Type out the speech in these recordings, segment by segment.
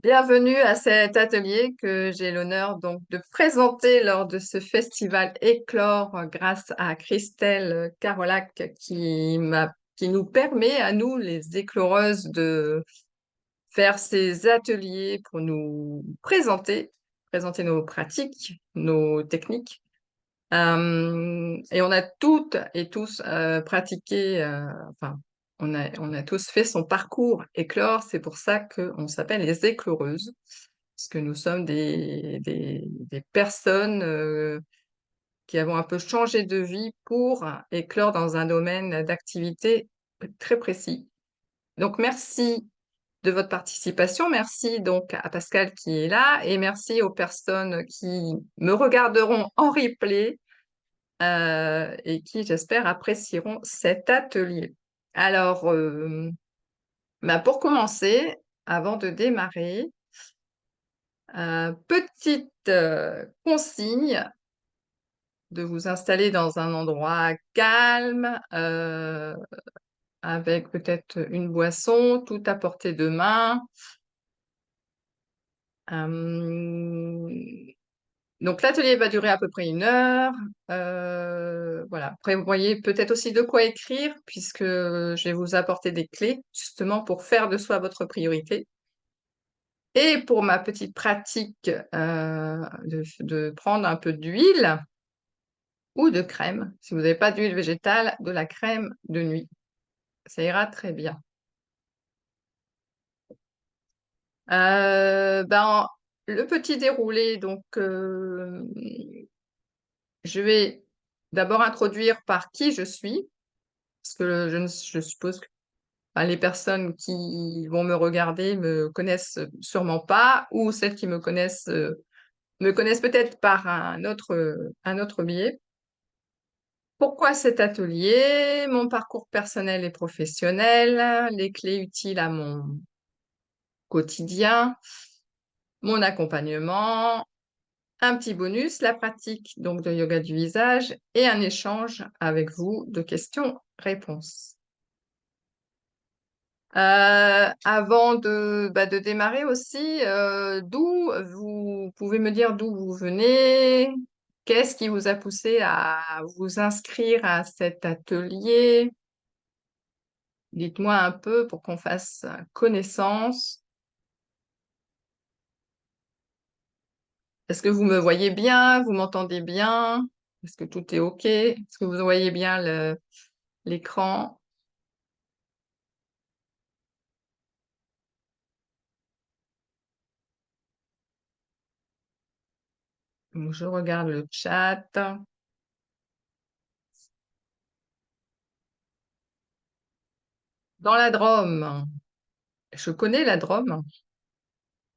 Bienvenue à cet atelier que j'ai l'honneur donc de présenter lors de ce festival Éclore grâce à Christelle Carolac qui nous permet à nous, les écloreuses, de faire ces ateliers pour nous présenter nos pratiques, nos techniques. Et on a toutes et tous pratiqué, enfin, on a tous fait son parcours éclore. C'est pour ça qu'on s'appelle les écloreuses, parce que nous sommes des personnes qui avons un peu changé de vie pour éclore dans un domaine d'activité très précis. Donc, merci de votre participation. Merci donc à Pascal qui est là et merci aux personnes qui me regarderont en replay et qui, j'espère, apprécieront cet atelier. Alors, pour commencer, avant de démarrer, petite consigne de vous installer dans un endroit calme, avec peut-être une boisson, tout à portée de main. Donc l'atelier va durer à peu près 1 heure. Voilà. Prévoyez peut-être aussi de quoi écrire, puisque je vais vous apporter des clés, justement, pour faire de soi votre priorité. Et pour ma petite pratique, de prendre un peu d'huile ou de crème. Si vous n'avez pas d'huile végétale, de la crème de nuit. Ça ira très bien. Le petit déroulé, donc, je vais d'abord introduire par qui je suis, parce que je suppose que les personnes qui vont me regarder me connaissent sûrement pas, ou celles qui me connaissent peut-être par un autre biais. Pourquoi cet atelier? Mon parcours personnel et professionnel, les clés utiles à mon quotidien, mon accompagnement, un petit bonus, la pratique donc de yoga du visage et un échange avec vous de questions-réponses. Avant de démarrer aussi, vous pouvez me dire d'où vous venez? Qu'est-ce qui vous a poussé à vous inscrire à cet atelier? Dites-moi un peu pour qu'on fasse connaissance. Est-ce que vous me voyez bien? Vous m'entendez bien? Est-ce que tout est OK? Est-ce que vous voyez bien l'écran? Donc, je regarde le chat. Dans la Drôme, je connais la Drôme.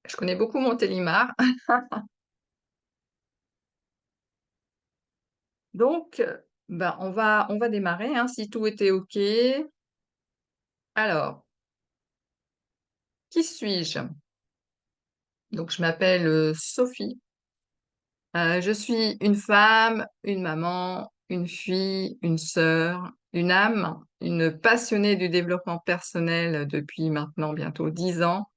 Je connais beaucoup Montélimar. Donc, on va démarrer, hein, si tout était OK. Alors, qui suis-je? Donc, je m'appelle Sophie. Je suis une femme, une maman, une fille, une sœur, une âme, une passionnée du développement personnel depuis maintenant bientôt 10 ans,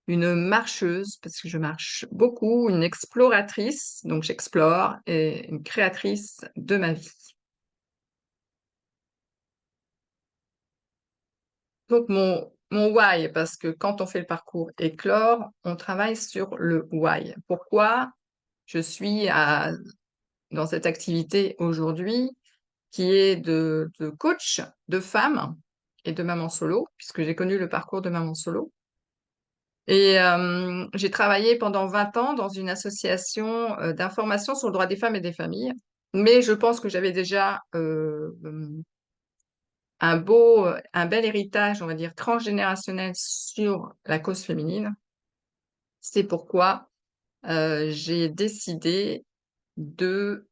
une marcheuse, parce que je marche beaucoup, une exploratrice, donc j'explore, et une créatrice de ma vie. Donc mon why, parce que quand on fait le parcours éclore, on travaille sur le why. Pourquoi je suis dans cette activité aujourd'hui qui est de coach de femmes et de maman solo, puisque j'ai connu le parcours de maman solo. Et j'ai travaillé pendant 20 ans dans une association d'information sur le droit des femmes et des familles. Mais je pense que j'avais déjà un bel héritage, on va dire, transgénérationnel sur la cause féminine. C'est pourquoi j'ai décidé de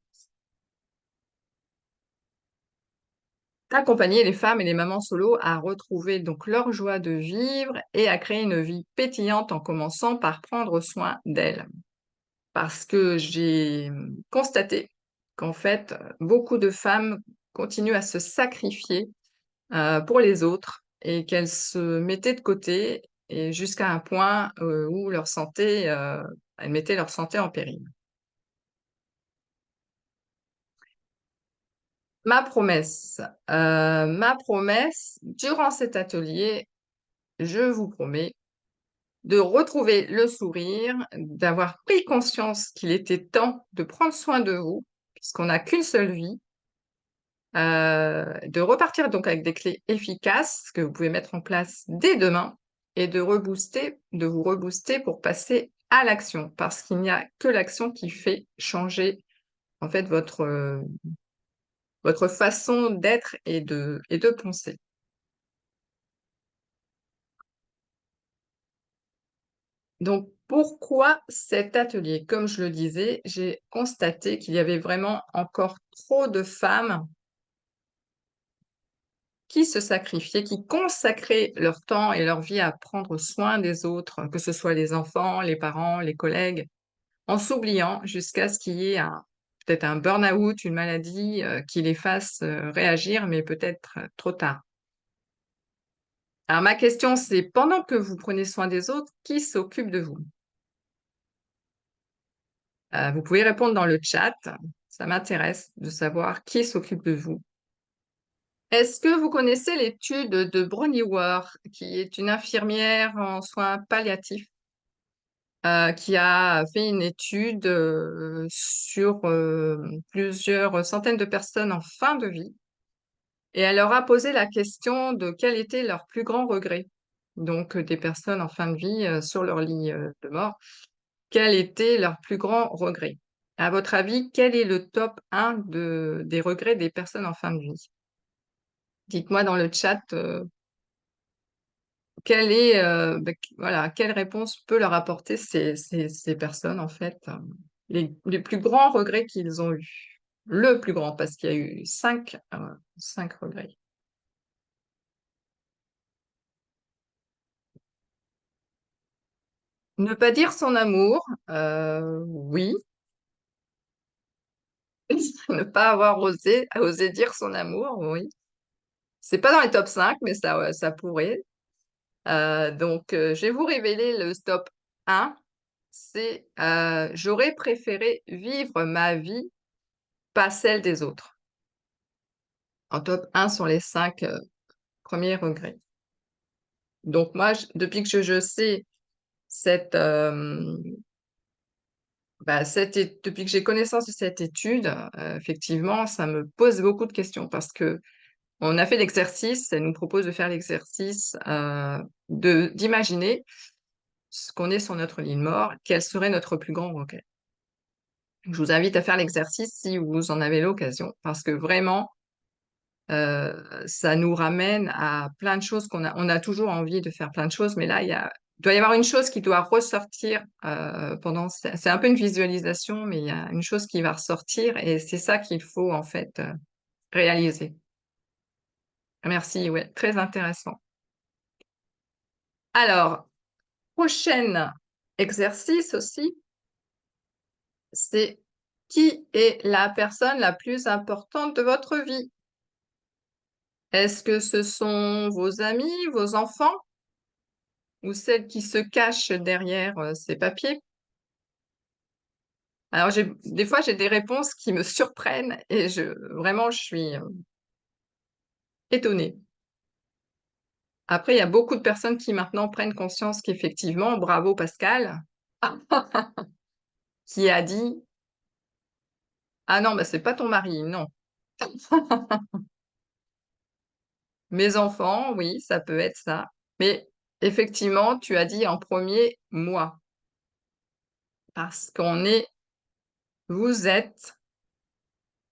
d'accompagner les femmes et les mamans solo à retrouver donc leur joie de vivre et à créer une vie pétillante en commençant par prendre soin d'elles. Parce que j'ai constaté qu'en fait, beaucoup de femmes continuent à se sacrifier pour les autres et qu'elles se mettaient de côté et jusqu'à un point, où leur santé, elles mettaient leur santé en péril. Ma promesse, durant cet atelier, je vous promets de retrouver le sourire, d'avoir pris conscience qu'il était temps de prendre soin de vous, puisqu'on n'a qu'une seule vie, de repartir donc avec des clés efficaces que vous pouvez mettre en place dès demain et de vous rebooster pour passer à l'action, parce qu'il n'y a que l'action qui fait changer en fait votre façon d'être et de penser. Donc, pourquoi cet atelier? Comme je le disais, j'ai constaté qu'il y avait vraiment encore trop de femmes qui se sacrifiaient, qui consacraient leur temps et leur vie à prendre soin des autres, que ce soit les enfants, les parents, les collègues, en s'oubliant jusqu'à ce qu'il y ait peut-être un burn-out, une maladie, qui les fasse, réagir, mais peut-être trop tard. Alors ma question, c'est pendant que vous prenez soin des autres, qui s'occupe de vous? Vous pouvez répondre dans le chat, ça m'intéresse de savoir qui s'occupe de vous. Est-ce que vous connaissez l'étude de Bronnie Ware, qui est une infirmière en soins palliatifs, qui a fait une étude, sur, plusieurs centaines de personnes en fin de vie et elle leur a posé la question de quel était leur plus grand regret? Donc, des personnes en fin de vie, sur leur lit, de mort. Quel était leur plus grand regret? À votre avis, quel est le top 1 des regrets des personnes en fin de vie? Dites-moi dans le chat, voilà, quelle réponse peut leur apporter ces personnes, en fait, les plus grands regrets qu'ils ont eus. Le plus grand, parce qu'il y a eu 5 regrets. Ne pas dire son amour, oui. Ne pas avoir osé dire son amour, oui. C'est pas dans les top 5, mais ça, ouais, ça pourrait. Donc, je vais vous révéler le top 1. C'est, j'aurais préféré vivre ma vie, pas celle des autres. En top 1 sur les 5 1 regrets. Donc moi, depuis que je sais cette, depuis que j'ai connaissance de cette étude, effectivement, ça me pose beaucoup de questions parce que on a fait l'exercice, elle nous propose de faire l'exercice, d'imaginer ce qu'on est sur notre lit de mort, quel serait notre plus grand regret? Je vous invite à faire l'exercice si vous en avez l'occasion, parce que vraiment, ça nous ramène à plein de choses on a toujours envie de faire plein de choses, mais là, il doit y avoir une chose qui doit ressortir, pendant c'est un peu une visualisation, mais il y a une chose qui va ressortir et c'est ça qu'il faut en fait, réaliser. Merci, ouais, très intéressant. Alors, prochain exercice aussi, c'est qui est la personne la plus importante de votre vie? Est-ce que ce sont vos amis, vos enfants ou celles qui se cachent derrière, ces papiers? Alors des fois, j'ai des réponses qui me surprennent et vraiment, je suis, étonnée. Après, il y a beaucoup de personnes qui maintenant prennent conscience qu'effectivement, bravo Pascal, qui a dit: «Ah non, bah, c'est pas ton mari, non». Mes enfants, oui, ça peut être ça. Mais effectivement, tu as dit en premier «moi», parce vous êtes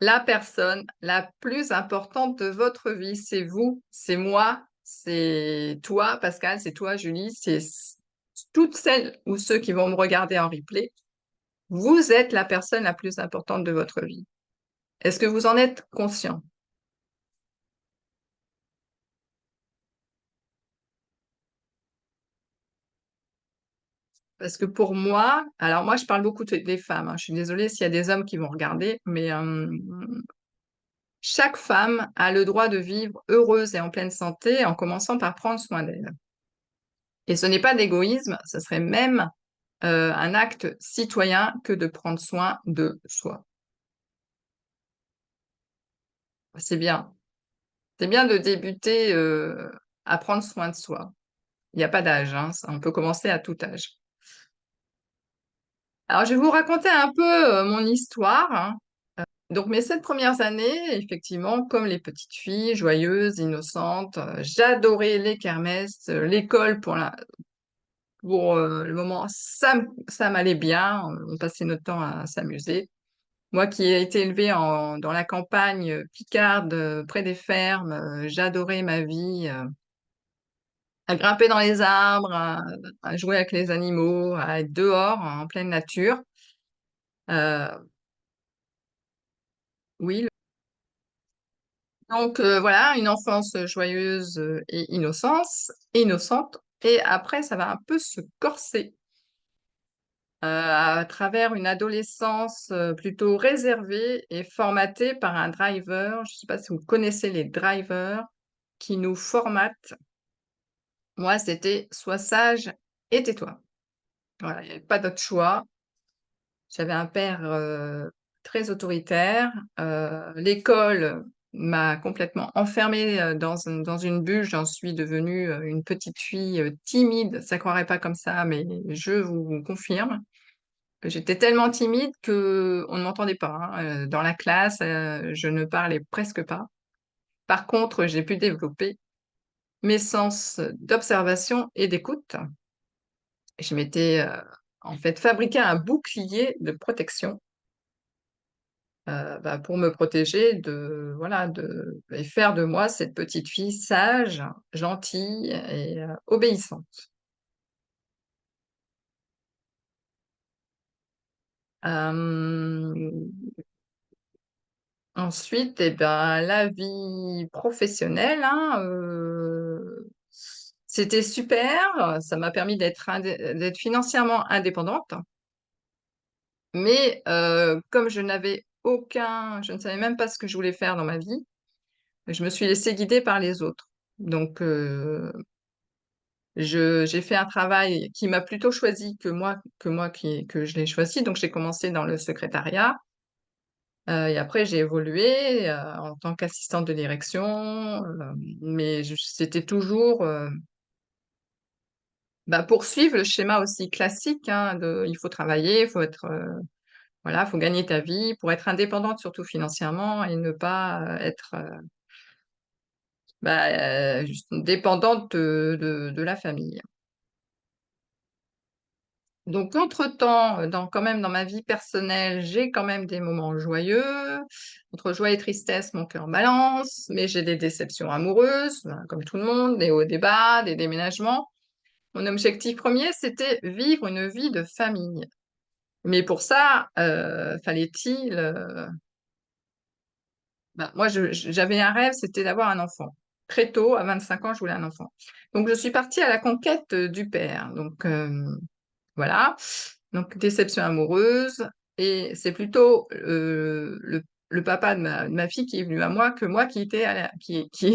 la personne la plus importante de votre vie. C'est vous, c'est moi, c'est toi Pascal, c'est toi Julie, toutes celles ou ceux qui vont me regarder en replay. Vous êtes la personne la plus importante de votre vie. Est-ce que vous en êtes conscient? Parce que pour moi, alors moi je parle beaucoup des femmes, hein, je suis désolée s'il y a des hommes qui vont regarder, mais chaque femme a le droit de vivre heureuse et en pleine santé en commençant par prendre soin d'elle. Et ce n'est pas d'égoïsme, ce serait même un acte citoyen que de prendre soin de soi. C'est bien. C'est bien de débuter à prendre soin de soi. Il n'y a pas d'âge, hein, on peut commencer à tout âge. Alors, je vais vous raconter un peu mon histoire, hein. Donc, mes 7 premières années, effectivement, comme les petites filles, joyeuses, innocentes, j'adorais les kermesses, l'école pour le moment, ça m'allait bien, on passait notre temps à s'amuser. Moi qui ai été élevée dans la campagne picarde, près des fermes, j'adorais ma vie, à grimper dans les arbres, à jouer avec les animaux, à être dehors, en pleine nature. Euh, oui, donc voilà, une enfance joyeuse et innocente. Et après, ça va un peu se corser à travers une adolescence plutôt réservée et formatée par un driver. Je ne sais pas si vous connaissez les drivers qui nous formatent. Moi, c'était sois sage et tais-toi. Voilà, il n'y avait pas d'autre choix. J'avais un père très autoritaire. L'école m'a complètement enfermée dans une bulle. J'en suis devenue une petite fille timide. Ça ne croirait pas comme ça, mais je vous confirme. J'étais tellement timide que on ne m'entendait pas, hein. Dans la classe, je ne parlais presque pas. Par contre, j'ai pu développer mes sens d'observation et d'écoute. Je m'étais en fait fabriqué un bouclier de protection bah, pour me protéger de voilà et faire de moi cette petite fille sage, gentille et obéissante. Euh, Ensuite, eh ben, la vie professionnelle, hein, c'était super. Ça m'a permis d'être financièrement indépendante. Mais comme je ne savais même pas ce que je voulais faire dans ma vie, je me suis laissée guider par les autres. Donc, j'ai fait un travail qui m'a plutôt choisi que je l'ai choisi. Donc, j'ai commencé dans le secrétariat. Et après, j'ai évolué en tant qu'assistante de direction, mais c'était toujours bah, poursuivre le schéma aussi classique, hein, il faut travailler, il faut être, voilà, faut gagner ta vie pour être indépendante, surtout financièrement, et ne pas être bah, juste dépendante de la famille. Donc, entre-temps, quand même dans ma vie personnelle, j'ai quand même des moments joyeux. Entre joie et tristesse, mon cœur balance, mais j'ai des déceptions amoureuses, ben, comme tout le monde, des hauts, des bas, des déménagements. Mon objectif premier, c'était vivre une vie de famille. Mais pour ça, fallait-il... ben, moi, j'avais un rêve, c'était d'avoir un enfant. Très tôt, à 25 ans, je voulais un enfant. Donc, je suis partie à la conquête du père. Donc, voilà. Donc, déception amoureuse. Et c'est plutôt le papa de ma fille qui est venu à moi que moi qui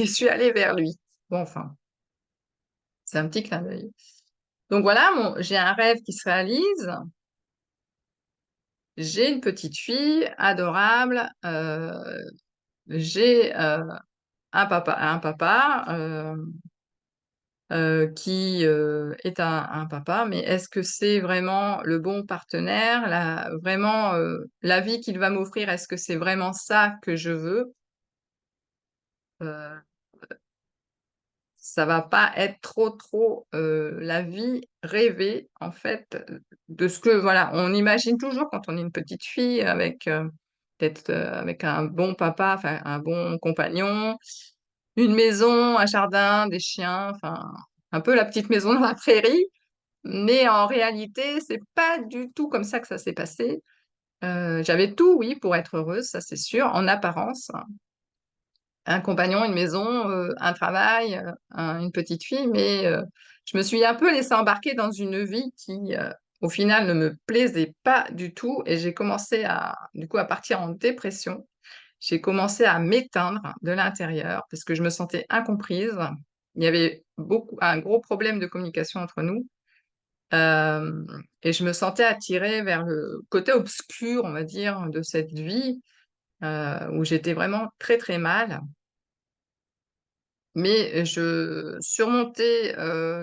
suis allée vers lui. Bon, enfin, c'est un petit clin d'œil. Donc voilà, j'ai un rêve qui se réalise. J'ai une petite fille adorable. J'ai un papa qui est un papa, mais est-ce que c'est vraiment le bon partenaire, vraiment la vie qu'il va m'offrir, est-ce que c'est vraiment ça que je veux? Euh, Ça va pas être trop la vie rêvée en fait de ce que voilà, on imagine toujours quand on est une petite fille avec peut-être avec un bon papa, enfin un bon compagnon, une maison, un jardin, des chiens, enfin un peu la petite maison dans la prairie. Mais en réalité, c'est pas du tout comme ça que ça s'est passé. J'avais tout, oui, pour être heureuse, ça c'est sûr, en apparence. Un compagnon, une maison, un travail, une petite fille, mais je me suis un peu laissée embarquer dans une vie qui, au final, ne me plaisait pas du tout, et j'ai commencé du coup, à partir en dépression. J'ai commencé à m'éteindre de l'intérieur parce que je me sentais incomprise. Il y avait un gros problème de communication entre nous, et je me sentais attirée vers le côté obscur, on va dire, de cette vie, où j'étais vraiment très, très mal. Mais je surmontais,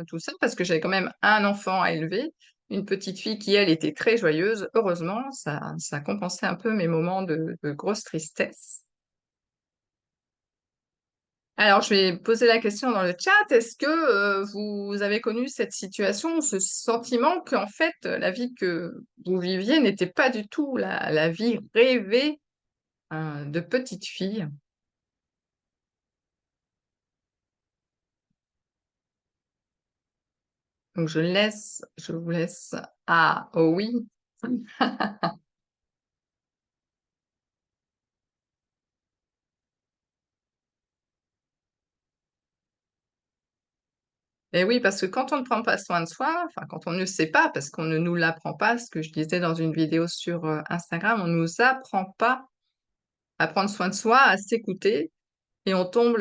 tout ça parce que j'avais quand même un enfant à élever, une petite fille qui, elle, était très joyeuse. Heureusement, ça compensait un peu mes moments de grosse tristesse. Alors, je vais poser la question dans le chat. Est-ce que, vous avez connu cette situation, ce sentiment qu'en fait, la vie que vous viviez n'était pas du tout la vie rêvée, de petite fille? Donc je vous laisse ah, oh oui. Et oui, parce que quand on ne prend pas soin de soi, enfin quand on ne sait pas, parce qu'on ne nous l'apprend pas, ce que je disais dans une vidéo sur, Instagram, on ne nous apprend pas à prendre soin de soi, à s'écouter et on tombe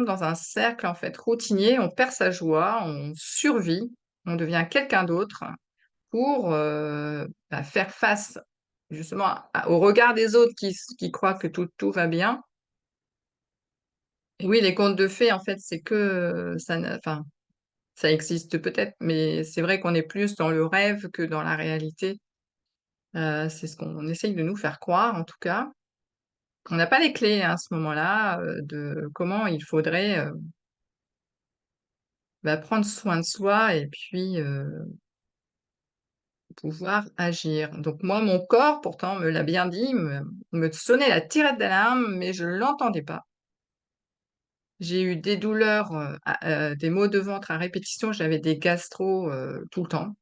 dans un cercle en fait routinier, on perd sa joie, on survit, on devient quelqu'un d'autre pour, faire face justement au regard des autres qui croient que tout va bien. Et oui, les contes de fées en fait, c'est que, ça ne enfin ça existe peut-être, mais c'est vrai qu'on est plus dans le rêve que dans la réalité. C'est ce qu'on essaye de nous faire croire, en tout cas. On n'a pas les clés, hein, à ce moment-là, de comment il faudrait, prendre soin de soi et puis, pouvoir agir. Donc moi, mon corps, pourtant, me l'a bien dit, me sonnait la tirette d'alarme, mais je l'entendais pas. J'ai eu des douleurs, des maux de ventre à répétition, j'avais des gastro, tout le temps.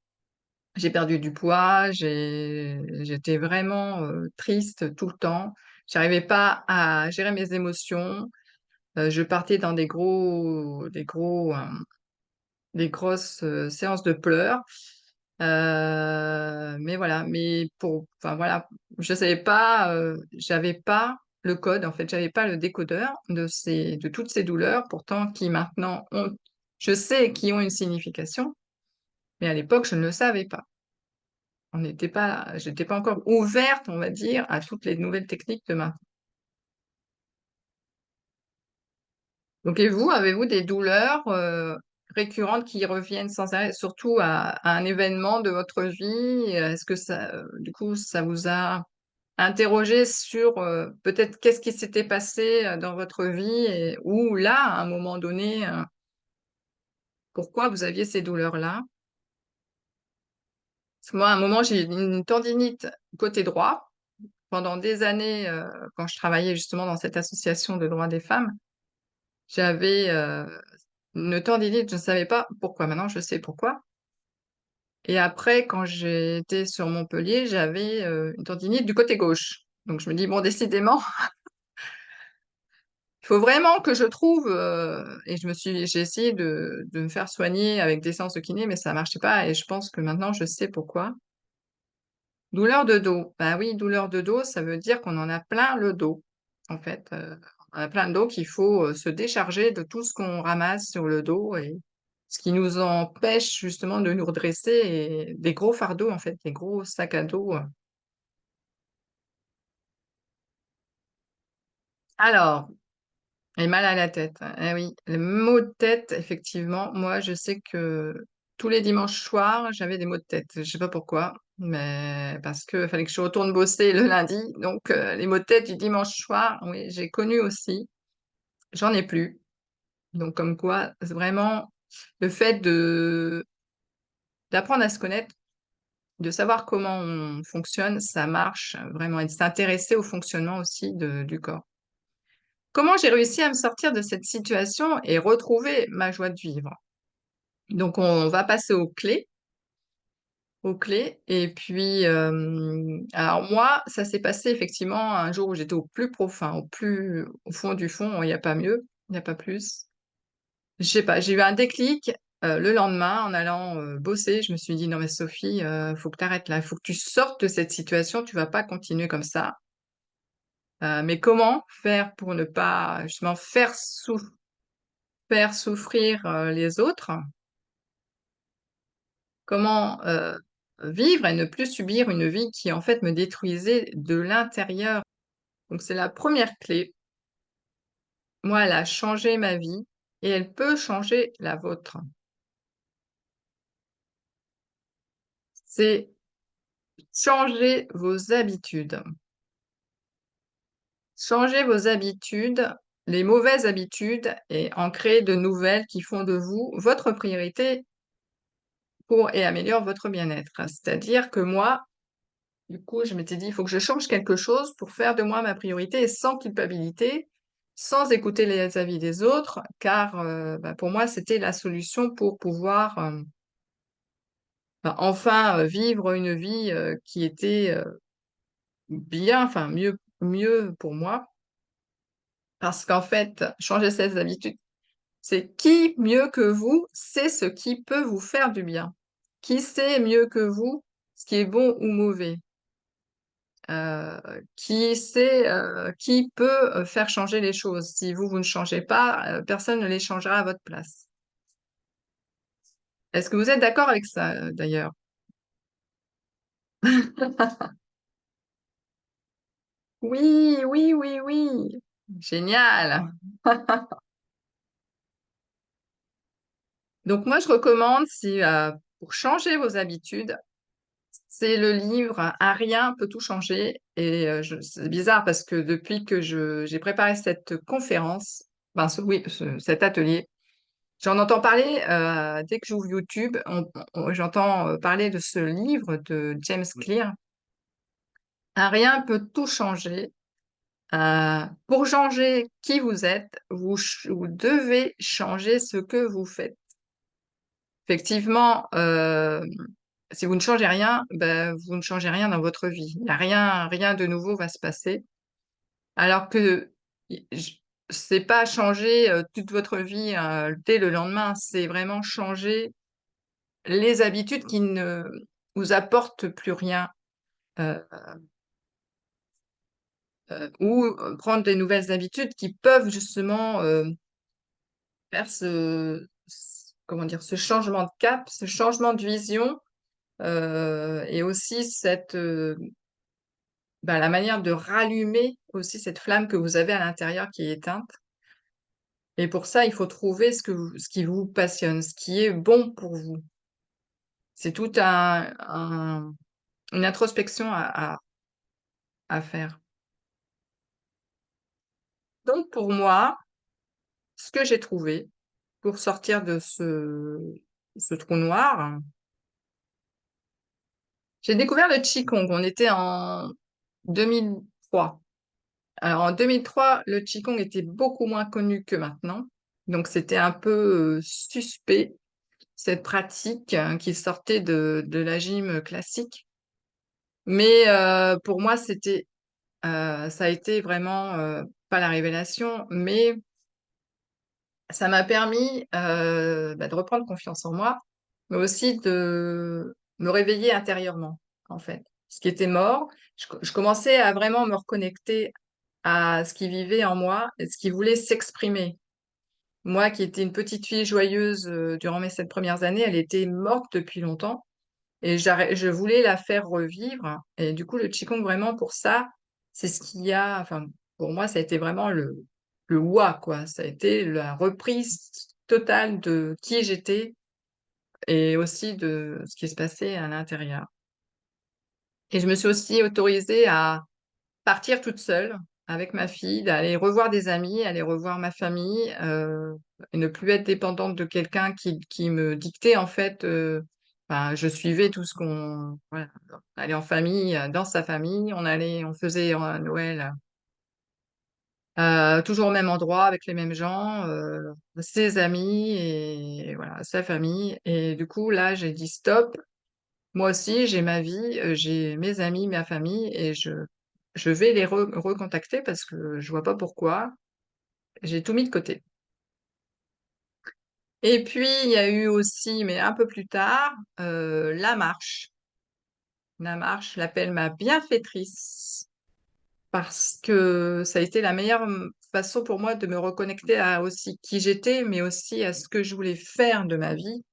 J'ai perdu du poids, j'étais vraiment, triste tout le temps. J'arrivais pas à gérer mes émotions, je partais dans des grosses, séances de pleurs, mais voilà, mais enfin voilà, je savais pas, j'avais pas le code, en fait, j'avais pas le décodeur de toutes ces douleurs, pourtant qui maintenant ont je sais qui ont une signification, mais à l'époque, je ne le savais pas. J'étais pas encore ouverte, on va dire, à toutes les nouvelles techniques de maintenant. Donc et vous, avez-vous des douleurs, récurrentes qui reviennent sans arrêt, surtout à un événement de votre vie? Est-ce que ça, du coup, ça vous a interrogé sur, peut-être qu'est-ce qui s'était passé, dans votre vie et ou là, à un moment donné, pourquoi vous aviez ces douleurs-là? Parce que moi, à un moment, j'ai eu une tendinite côté droit pendant des années, quand je travaillais justement dans cette association de droits des femmes. J'avais, une tendinite, je ne savais pas pourquoi. Maintenant, je sais pourquoi. Et après, quand j'étais sur Montpellier, j'avais, une tendinite du côté gauche. Donc je me dis: «Bon, décidément, il faut vraiment que je trouve», et j'ai essayé de me faire soigner avec des séances de kiné, mais ça marchait pas et je pense que maintenant je sais pourquoi. Douleur de dos, bah oui, douleur de dos, ça veut dire qu'on en a plein le dos, en fait, on a plein le dos qu'il faut, se décharger de tout ce qu'on ramasse sur le dos et ce qui nous empêche justement de nous redresser et des gros fardeaux, en fait, des gros sacs à dos. Alors, et mal à la tête, eh oui, les maux de tête, effectivement, moi, je sais que tous les dimanches soirs, j'avais des maux de tête. Je sais pas pourquoi, mais parce que fallait que je retourne bosser le lundi, donc les maux de tête du dimanche soir, oui, j'ai connu aussi. J'en ai plus, donc comme quoi, c'est vraiment le fait d'apprendre à se connaître, de savoir comment on fonctionne, ça marche vraiment et de s'intéresser au fonctionnement aussi du corps. Comment j'ai réussi à me sortir de cette situation et retrouver ma joie de vivre? Donc on va passer aux clés et puis, alors moi, ça s'est passé effectivement un jour où j'étais au plus profond, au fond du fond, il y a pas mieux, il y a pas plus. Je sais pas, j'ai eu un déclic, le lendemain en allant, bosser. Je me suis dit: «Non mais Sophie, faut que tu arrêtes là, il faut que tu sortes de cette situation, tu vas pas continuer comme ça». Mais comment faire pour ne pas justement faire souffrir. faire souffrir, les autres, comment, vivre et ne plus subir une vie qui, en fait, me détruisait de l'intérieur. Donc c'est la première clé. Moi, elle a changé ma vie et elle peut changer la vôtre. C'est changer vos habitudes. Changer vos habitudes, les mauvaises habitudes et en créer de nouvelles qui font de vous votre priorité pour et améliorent votre bien-être. C'est-à-dire que moi, du coup, je m'étais dit: «Il faut que je change quelque chose pour faire de moi ma priorité et sans culpabilité, sans écouter les avis des autres», car, bah, pour moi, c'était la solution pour pouvoir, bah, enfin, vivre une vie, qui était, bien, enfin mieux pour moi. Parce qu'en fait, changer ses habitudes, c'est qui mieux que vous sait ce qui peut vous faire du bien? Qui sait mieux que vous ce qui est bon ou mauvais? Qui peut, faire changer les choses? Si vous, vous ne changez pas, personne ne les changera à votre place. Est-ce que vous êtes d'accord avec ça, d'ailleurs? Oui, oui, oui, oui! Génial! Donc moi, je recommande si, pour changer vos habitudes, c'est le livre «Un rien peut tout changer» et je c'est bizarre parce que depuis que j'ai préparé cette conférence, ben, cet atelier, j'en entends parler, dès que j'ouvre YouTube, j'entends, parler de ce livre de James Clear. «Un rien peut tout changer». Pour changer qui vous êtes, vous devez changer ce que vous faites. Effectivement, si vous ne changez rien, ben vous ne changez rien dans votre vie. Il y a rien de nouveau va se passer. Alors que i j c'est pas changer, toute votre vie, dès le lendemain, c'est vraiment changer les habitudes qui ne vous apportent plus rien, heu ou prendre des nouvelles habitudes qui peuvent justement, faire comment dire? Ce changement de cap, ce changement de vision, et aussi bah, la manière de rallumer aussi cette flamme que vous avez à l'intérieur qui est éteinte et pour ça, il faut trouver ce qui vous passionne, ce qui est bon pour vous. C'est tout une introspection à faire. Donc pour moi, ce que j'ai trouvé pour sortir de ce trou noir, j'ai découvert le qigong. On était en 2003. Alors en 2003, le qigong était beaucoup moins connu que maintenant, donc c'était un peu, suspect, cette pratique, qui sortait de la gym, classique. Mais pour moi, ça a été vraiment, pas la révélation, mais ça m'a permis, bah, de reprendre confiance en moi, mais aussi de me réveiller intérieurement, en fait. Ce qui était mort, je commençais à vraiment me reconnecter à ce qui vivait en moi et ce qui voulait s'exprimer. Moi qui étais une petite fille joyeuse, durant mes 7 premières années, elle était morte depuis longtemps et je voulais la faire revivre et du coup le qigong vraiment pour ça, c'est ce qui a enfin pour moi ça a été vraiment le «wa» quoi. Ça a été la reprise totale de qui j'étais et aussi de ce qui se passait à l'intérieur et je me suis aussi autorisée à partir toute seule avec ma fille, d'aller revoir des amis, aller revoir ma famille, et ne plus être dépendante de quelqu'un qui me dictait en fait, enfin je suivais tout ce qu'on voilà, on allait en famille, dans sa famille, on faisait, Noël, toujours au même endroit avec les mêmes gens, ses amis et voilà, sa famille et du coup là j'ai dit: «Stop, moi aussi, j'ai ma vie, j'ai mes amis, ma famille et je vais les recontacter parce que je vois pas pourquoi. J'ai tout mis de côté et puis il y a eu aussi, mais un peu plus tard, la marche. La marche, je l'appelle ma bienfaitrice parce que ça a été la meilleure, façon pour moi de me reconnecter à aussi qui j'étais, mais aussi à ce que je voulais faire de ma vie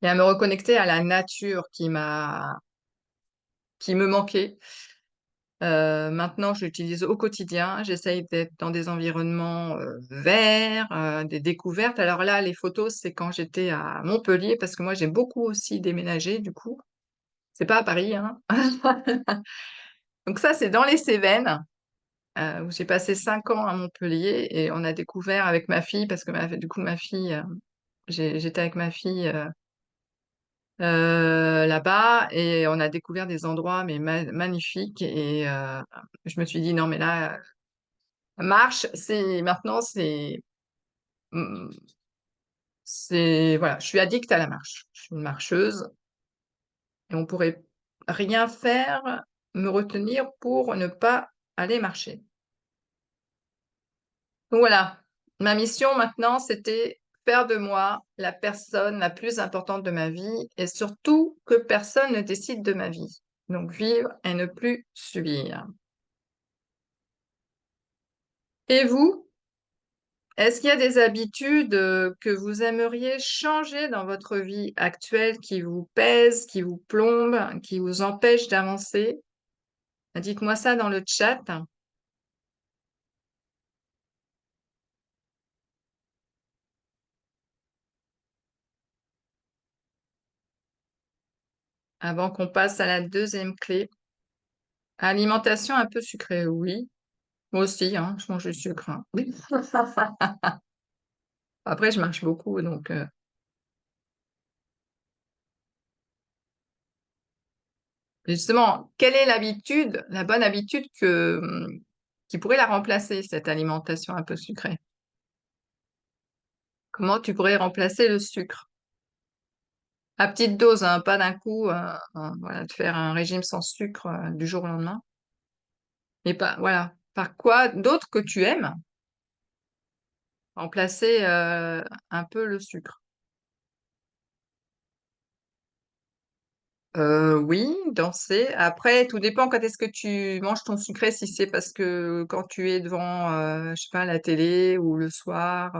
et à me reconnecter à la nature qui me manquait. Maintenant, je l'utilise au quotidien. J'essaye d'être dans des environnements, verts, des découvertes. Alors là, les photos, c'est quand j'étais à Montpellier parce que moi, j'ai beaucoup aussi déménagé du coup. C'est pas à Paris, hein. Donc ça, c'est dans les Cévennes, où j'ai passé 5 ans à Montpellier et on a découvert avec ma fille parce que ma fille, j'étais avec ma fille, là-bas et on a découvert des endroits mais magnifiques et je me suis dit: «Non mais là, marche, mmh, c'est voilà, je suis addict à la marche. Je suis une marcheuse et on pourrait rien faire, me retenir pour ne pas aller marcher». Donc voilà, ma mission maintenant, c'était faire de moi la personne la plus importante de ma vie et surtout que personne ne décide de ma vie. Donc vivre et ne plus subir. Et vous? Est-ce qu'il y a des habitudes, que vous aimeriez changer dans votre vie actuelle qui vous pèsent, qui vous plombent, qui vous empêchent d'avancer? Dites-moi ça dans le chat. Avant qu'on passe à la deuxième clé. Alimentation un peu sucrée, oui. Moi aussi, hein, je mange du sucre, hein. Oui. Après, je marche beaucoup, donc justement, quelle est l'habitude, la bonne habitude qui pourrait la remplacer, cette alimentation un peu sucrée? Comment tu pourrais remplacer le sucre? À petite dose, hein, pas d'un coup, voilà, de faire un régime sans sucre, du jour au lendemain. Mais pas voilà, par quoi d'autre que tu aimes remplacer, un peu le sucre? Oui, danser. Après, tout dépend quand est-ce que tu manges ton sucré, si c'est parce que quand tu es devant, je sais pas, la télé ou le soir,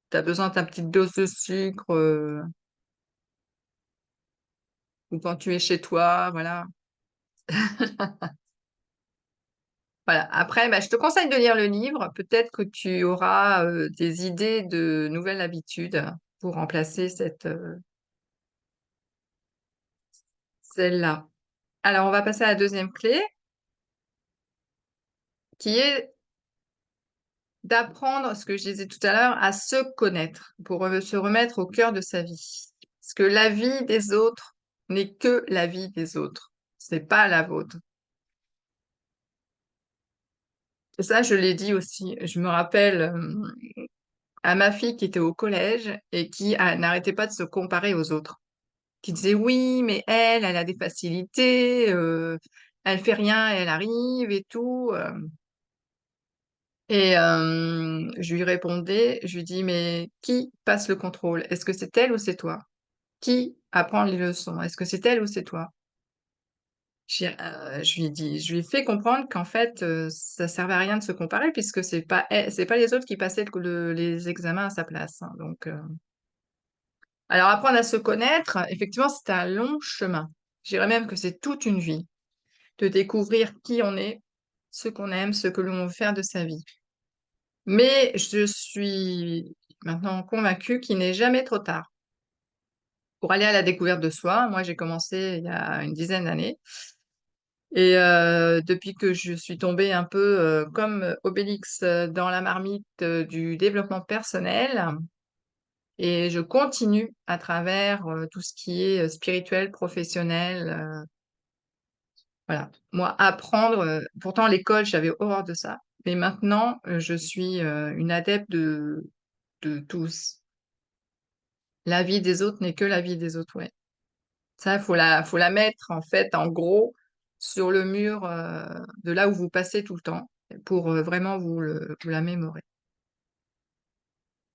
tu as besoin de ta petite dose de sucre, ou quand tu es chez toi, voilà. Voilà, après, bah, je te conseille de lire le livre. Peut-être que tu auras, des idées de nouvelles habitudes pour remplacer celle-là. Alors, on va passer à la deuxième clé, qui est d'apprendre, ce que je disais tout à l'heure, à se connaître pour, se remettre au cœur de sa vie. Parce que la vie des autres n'est que la vie des autres, c'est pas la vôtre. Et ça, je l'ai dit aussi. Je me rappelle, à ma fille qui était au collège et qui n'arrêtait pas de se comparer aux autres. Qui disait: «Oui, mais elle a des facilités, elle fait rien et elle arrive et tout», et je lui répondais, je lui dis: «Mais qui passe le contrôle? Est-ce que c'est elle ou c'est toi? Qui apprend les leçons? Est-ce que c'est elle ou c'est toi?» Je lui ai fait comprendre qu'en fait, ça servait à rien de se comparer puisque c'est pas les autres qui passaient les examens à sa place, hein, donc alors apprendre à se connaître, effectivement, c'est un long chemin. Je dirais même que c'est toute une vie. De découvrir qui on est, ce qu'on aime, ce que l'on veut faire de sa vie. Mais je suis maintenant convaincue qu'il n'est jamais trop tard pour aller à la découverte de soi. Moi, j'ai commencé il y a une dizaine d'années et depuis que je suis tombée un peu, comme Obélix, dans la marmite, du développement personnel et je continue à travers, tout ce qui est, spirituel, professionnel, voilà. Moi, apprendre, pourtant l'école, j'avais horreur de ça, mais maintenant, je suis, une adepte de tous. La vie des autres n'est que la vie des autres, ouais. Ça, faut la mettre, en fait, en gros, sur le mur, de là où vous passez tout le temps pour, vraiment vous la mémorer.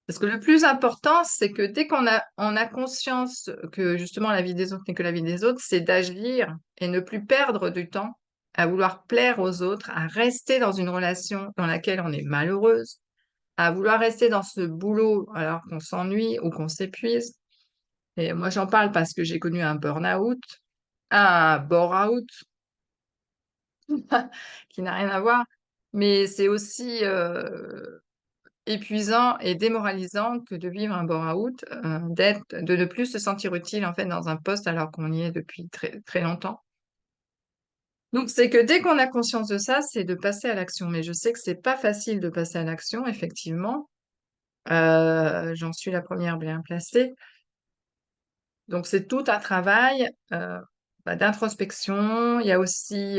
Parce que le plus important, c'est que dès qu'on a conscience que, justement, la vie des autres n'est que la vie des autres, c'est d'agir et ne plus perdre du temps à vouloir plaire aux autres, à rester dans une relation dans laquelle on est malheureuse, à vouloir rester dans ce boulot alors qu'on s'ennuie ou qu'on s'épuise. Et moi, j'en parle parce que j'ai connu un burn-out, un bore-out, qui n'a rien à voir, mais c'est aussi épuisant et démoralisant que de vivre un bore-out, de ne plus se sentir utile en fait dans un poste alors qu'on y est depuis très, très longtemps. Donc, c'est que dès qu'on a conscience de ça, c'est de passer à l'action. Mais je sais que c'est pas facile de passer à l'action, effectivement. J'en suis la première bien placée. Donc, c'est tout un travail d'introspection. Il y a aussi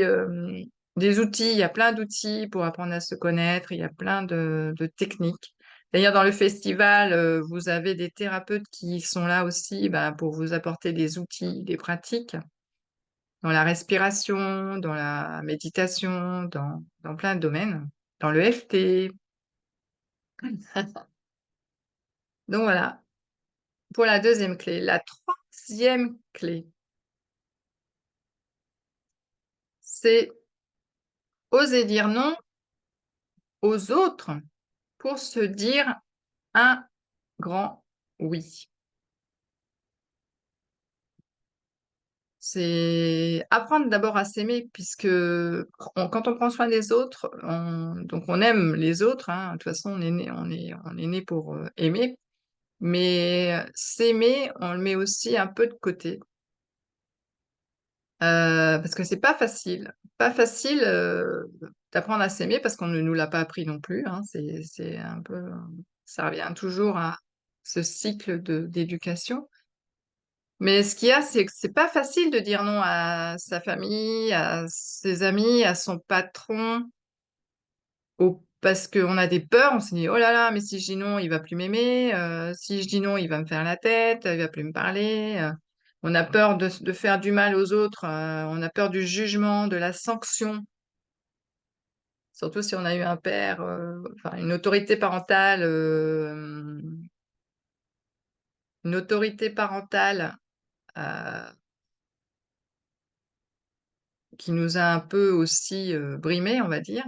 des outils. Il y a plein d'outils pour apprendre à se connaître. Il y a plein de techniques. D'ailleurs, dans le festival, vous avez des thérapeutes qui sont là aussi pour vous apporter des outils, des pratiques dans la respiration, dans la méditation, dans plein de domaines, dans le FT. Donc voilà, pour la deuxième clé. La troisième clé, c'est oser dire non aux autres pour se dire un grand oui. C'est apprendre d'abord à s'aimer, puisque quand on prend soin des autres, donc on aime les autres, hein. De toute façon, on est né pour aimer, mais s'aimer, on le met aussi un peu de côté, parce que c'est pas facile d'apprendre à s'aimer parce qu'on ne nous l'a pas appris non plus, hein. C'est un peu, ça revient toujours à ce cycle d'éducation. Mais ce qu'il y a, c'est que c'est pas facile de dire non à sa famille, à ses amis, à son patron, parce qu'on a des peurs. On se dit, oh là là, mais si je dis non, il va plus m'aimer. Si je dis non, il va me faire la tête, il va plus me parler. On a peur de faire du mal aux autres. On a peur du jugement, de la sanction. Surtout si on a eu un père, enfin une autorité parentale euh, qui nous a un peu aussi brimés, on va dire.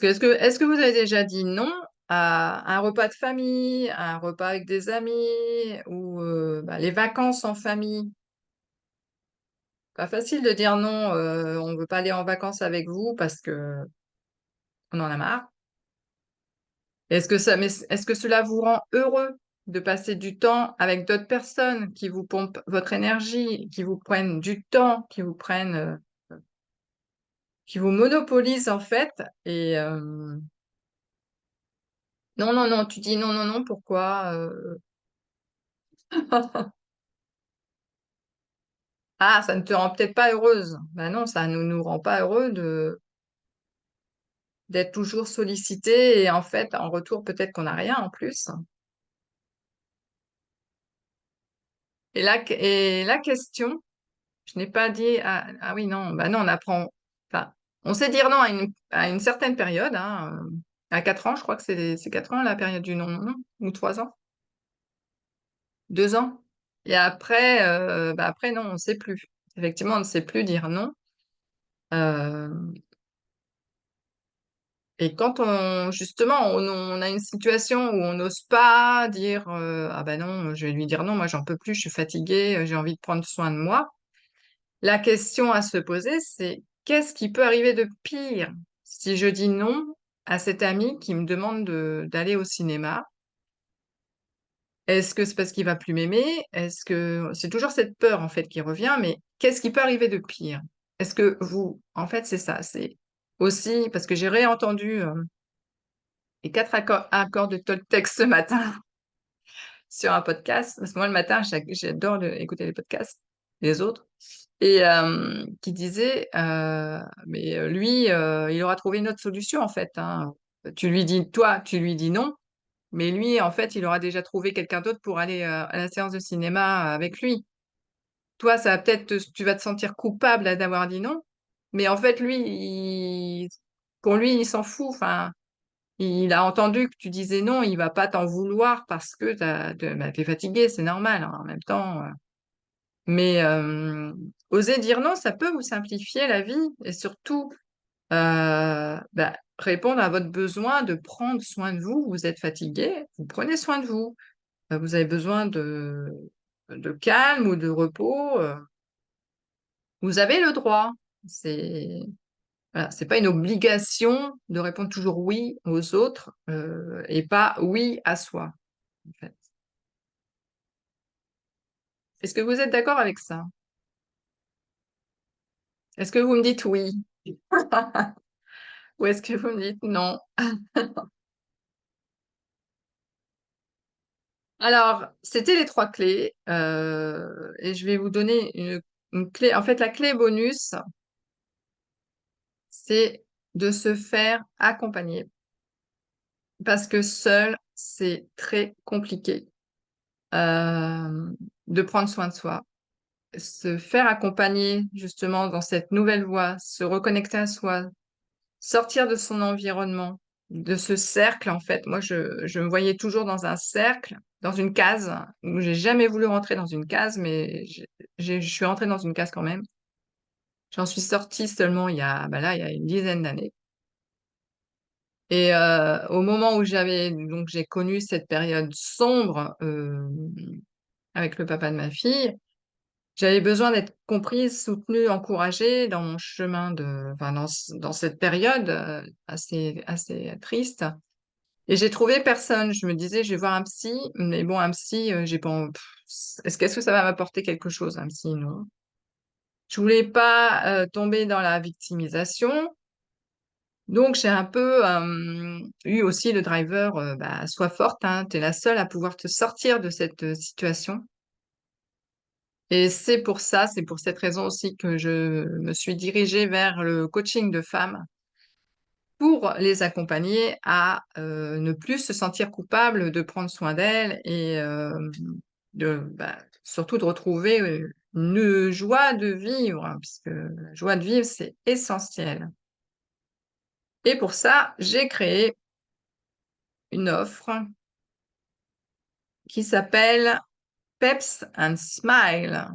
Est-ce que vous avez déjà dit non à un repas de famille, à un repas avec des amis ou les vacances en famille? Pas facile de dire non, on ne veut pas aller en vacances avec vous parce que on en a marre. Est-ce que cela vous rend heureux de passer du temps avec d'autres personnes qui vous pompent votre énergie, qui vous prennent du temps, qui vous monopolisent en fait? Et non, non, non, tu dis non, non, non, pourquoi? Ah, ça ne te rend peut-être pas heureuse. Ben non, ça ne nous rend pas heureux d'être toujours sollicité et en fait, en retour, peut-être qu'on n'a rien en plus. Et la question, je n'ai pas dit, ah oui, non, bah non, on apprend, enfin, on sait dire non à une certaine période, hein, à 4 ans, je crois que c'est 4 ans la période du non, non, ou 3 ans, 2 ans. Et après, après, non, on ne sait plus. Effectivement, on ne sait plus dire non. Euh, Et quand justement, on a une situation où on n'ose pas dire ah ben non, je vais lui dire non, moi j'en peux plus, je suis fatiguée, j'ai envie de prendre soin de moi. La question à se poser, c'est qu'est-ce qui peut arriver de pire si je dis non à cet ami qui me demande d'aller au cinéma? Est-ce que c'est parce qu'il va plus m'aimer? Est-ce que c'est toujours cette peur en fait qui revient, mais qu'est-ce qui peut arriver de pire? Est-ce que vous, en fait, c'est ça, c'est aussi parce que j'ai réentendu les 4 accords de Toltec ce matin sur un podcast, parce que moi le matin, j'adore écouter les podcasts des autres, et qui disait, mais lui, il aura trouvé une autre solution en fait, hein. Toi, tu lui dis non, mais lui, en fait, il aura déjà trouvé quelqu'un d'autre pour aller à la séance de cinéma avec lui. Toi, ça va peut-être, tu vas te sentir coupable d'avoir dit non, mais en fait, lui, pour lui, il s'en fout. Enfin, il a entendu que tu disais non, il va pas t'en vouloir parce que t'es fatigué, c'est normal, hein. En même temps, Mais oser dire non, ça peut vous simplifier la vie et surtout répondre à votre besoin de prendre soin de vous. Vous êtes fatigué, vous prenez soin de vous. Vous avez besoin de calme ou de repos, vous avez le droit. C'est voilà, c'est pas une obligation de répondre toujours oui aux autres et pas oui à soi, en fait. Est-ce que vous êtes d'accord avec ça? Est-ce que vous me dites oui? Ou est-ce que vous me dites non? Alors, c'était les trois clés et je vais vous donner une clé. En fait, la clé bonus, c'est de se faire accompagner parce que seul, c'est très compliqué de prendre soin de soi. Se faire accompagner justement dans cette nouvelle voie, se reconnecter à soi, sortir de son environnement, de ce cercle en fait. Moi, je me voyais toujours dans un cercle, dans une case, où j'ai jamais voulu rentrer dans une case, mais je suis rentrée dans une case quand même. J'en suis sortie seulement il y a une dizaine d'années. Et au moment où donc j'ai connu cette période sombre avec le papa de ma fille, j'avais besoin d'être comprise, soutenue, encouragée dans mon chemin enfin, dans cette période assez triste. Et j'ai trouvé personne. Je me disais, je vais voir un psy, mais bon, un psy, j'ai pas, qu'est-ce que ça va m'apporter quelque chose, un psy? Non. Je voulais pas tomber dans la victimisation. Donc, j'ai un peu eu aussi le driver, sois forte, hein, tu es la seule à pouvoir te sortir de cette situation. Et c'est pour ça, c'est pour cette raison aussi que je me suis dirigée vers le coaching de femmes pour les accompagner à ne plus se sentir coupables de prendre soin d'elles et surtout de retrouver une joie de vivre, hein, puisque la joie de vivre, c'est essentiel. Et pour ça, j'ai créé une offre qui s'appelle Peps and Smile,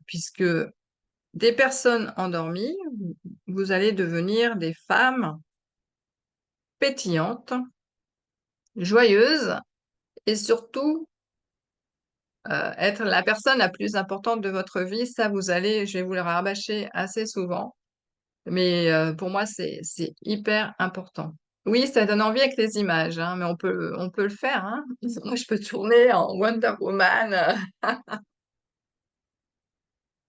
puisque des personnes endormies, vous allez devenir des femmes pétillantes, joyeuses et surtout être la personne la plus importante de votre vie. Ça, je vais vous le rabâcher assez souvent, mais pour moi, c'est hyper important. Oui, ça donne envie avec les images, hein, mais on peut le faire, hein. Moi, je peux tourner en Wonder Woman.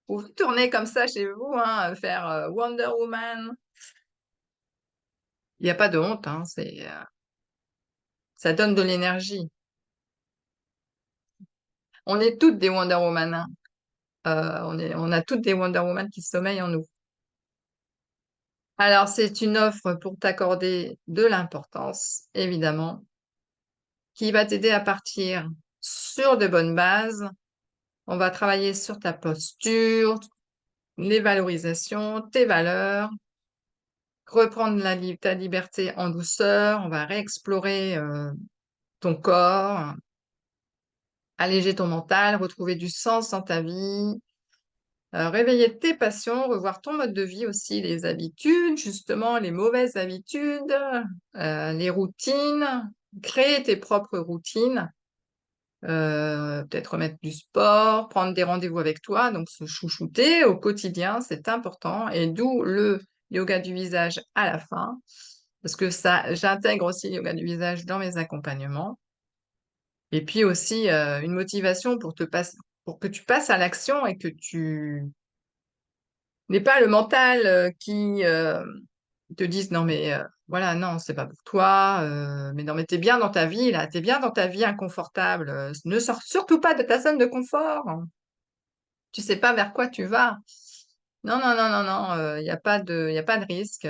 Vous tournez comme ça chez vous, hein, faire Wonder Woman. Il n'y a pas de honte, hein, ça donne de l'énergie. On est toutes des Wonder Woman, hein. On a toutes des Wonder Woman qui sommeillent en nous. Alors, c'est une offre pour t'accorder de l'importance, évidemment, qui va t'aider à partir sur de bonnes bases. On va travailler sur ta posture, les valorisations, tes valeurs, reprendre ta liberté en douceur. On va réexplorer ton corps, alléger ton mental, retrouver du sens dans ta vie, réveiller tes passions, revoir ton mode de vie aussi, les habitudes, justement, les mauvaises habitudes, les routines, créer tes propres routines, peut-être remettre du sport, prendre des rendez-vous avec toi, donc se chouchouter au quotidien, c'est important, et d'où le yoga du visage à la fin, parce que ça, j'intègre aussi le yoga du visage dans mes accompagnements. Et puis aussi une motivation pour que tu passes à l'action et que tu n'aies pas le mental qui te dise non mais voilà, non, c'est pas pour toi, mais non mais t'es bien dans ta vie là, t'es bien dans ta vie inconfortable, ne sors surtout pas de ta zone de confort, tu sais pas vers quoi tu vas. Non, non, non, non, non, il y a pas de risque.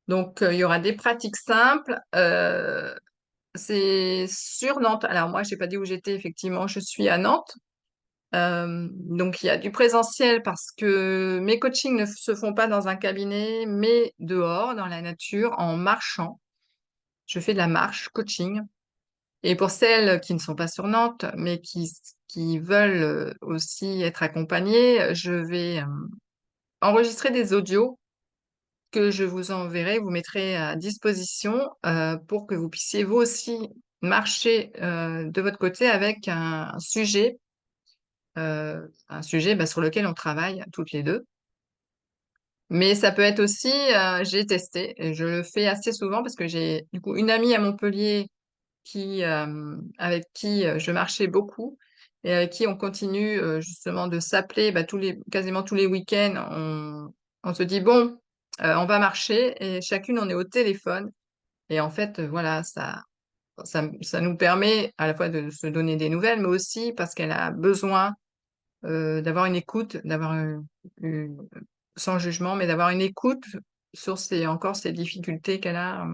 Donc, il y aura des pratiques simples. C'est sur Nantes. Alors moi, je n'ai pas dit où j'étais, effectivement, je suis à Nantes. Donc il y a du présentiel parce que mes coachings ne se font pas dans un cabinet, mais dehors, dans la nature, en marchant. Je fais de la marche coaching. Et pour celles qui ne sont pas sur Nantes, mais qui veulent aussi être accompagnées, je vais enregistrer des audios que je vous enverrai, vous mettrai à disposition pour que vous puissiez vous aussi marcher de votre côté avec un sujet sur lequel on travaille toutes les deux. Mais ça peut être aussi, j'ai testé, et je le fais assez souvent parce que j'ai du coup une amie à Montpellier avec qui je marchais beaucoup et avec qui on continue justement de s'appeler quasiment tous les week-ends. On se dit, bon, on va marcher et chacune on est au téléphone. Et en fait, voilà, ça nous permet à la fois de se donner des nouvelles, mais aussi parce qu'elle a besoin d'avoir une écoute, une- sans jugement, mais d'avoir une écoute sur encore ces difficultés qu'elle a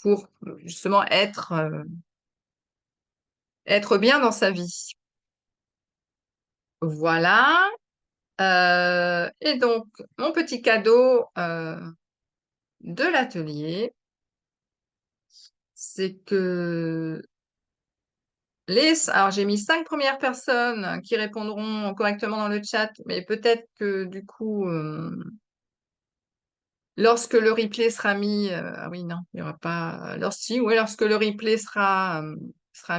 pour justement être bien dans sa vie. Voilà. Et donc, mon petit cadeau de l'atelier, c'est que alors j'ai mis 5 premières personnes qui répondront correctement dans le chat, mais peut-être que du coup, lorsque le replay sera mis, ah oui, non, il n'y aura pas, lorsque le replay sera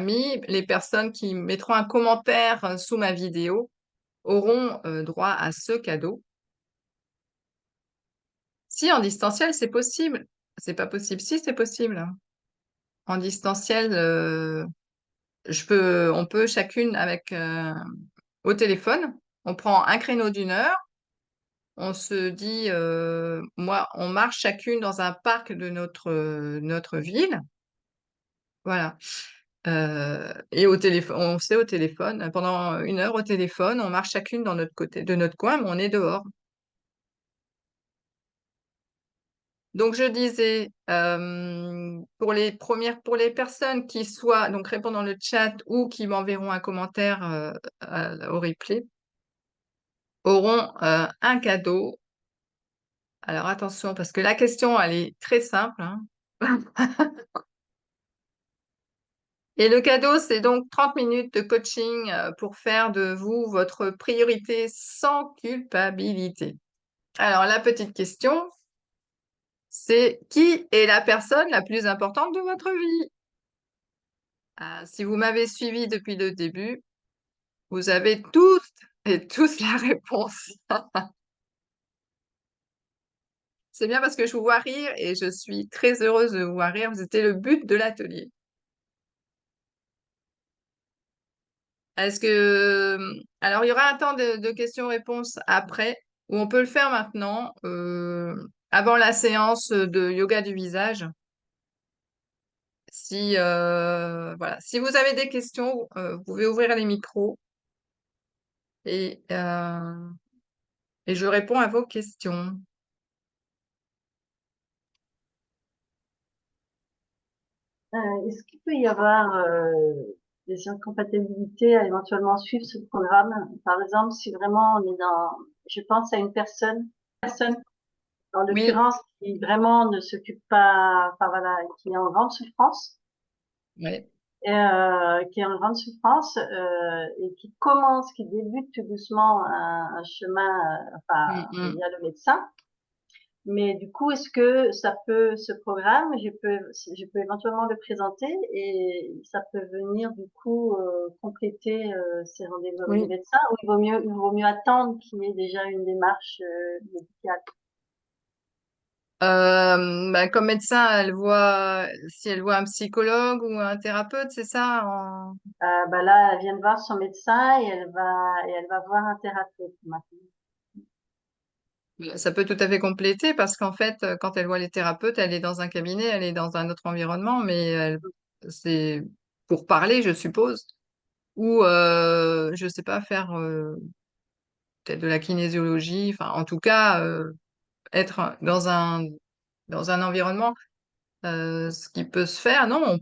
mis, les personnes qui mettront un commentaire sous ma vidéo auront droit à ce cadeau. Si en distanciel, c'est possible. C'est pas possible. Si, c'est possible. En distanciel, on peut chacune au téléphone. On prend un créneau d'1 heure. On se dit, on marche chacune dans un parc de notre ville. Voilà. Et au téléphone, on s'est au téléphone pendant 1 heure au téléphone. On marche chacune dans notre côté, de notre coin, mais on est dehors. Donc, je disais, pour les personnes qui donc répondent dans le chat ou qui m'enverront un commentaire au replay, auront un cadeau. Alors, attention, parce que la question, elle est très simple, hein. Et le cadeau, c'est donc 30 minutes de coaching pour faire de vous votre priorité sans culpabilité. Alors, la petite question, c'est qui est la personne la plus importante de votre vie? Si vous m'avez suivi depuis le début, vous avez toutes et tous la réponse. C'est bien parce que je vous vois rire et je suis très heureuse de vous voir rire. C'était le but de l'atelier. Alors, il y aura un temps de questions-réponses après, ou on peut le faire maintenant, avant la séance de yoga du visage. Voilà. Si vous avez des questions, vous pouvez ouvrir les micros et, euh, et je réponds à vos questions. Est-ce qu'il peut y avoir des incompatibilités à éventuellement suivre ce programme? Par exemple, si vraiment je pense à une personne en Oui, l'occurrence qui vraiment ne s'occupe pas, enfin voilà, qui est en grande souffrance, oui. qui est en grande souffrance et qui débute tout doucement un chemin, enfin Mm, mm. via le médecin. Mais du coup, est-ce que ce programme, je peux éventuellement le présenter et ça peut venir du coup compléter ces rendez-vous avec le Oui. médecin ou il vaut mieux attendre qu'il y ait déjà une démarche médicale. Comme médecin, si elle voit un psychologue ou un thérapeute, c'est ça? Bah là, elle vient de voir son médecin et elle va voir un thérapeute maintenant. Ça peut tout à fait compléter parce qu'en fait, quand elle voit les thérapeutes, elle est dans un cabinet, elle est dans un autre environnement, mais c'est pour parler, je suppose, ou je sais pas, faire peut-être de la kinésiologie, enfin, en tout cas, être dans un environnement, ce qui peut se faire. Non, on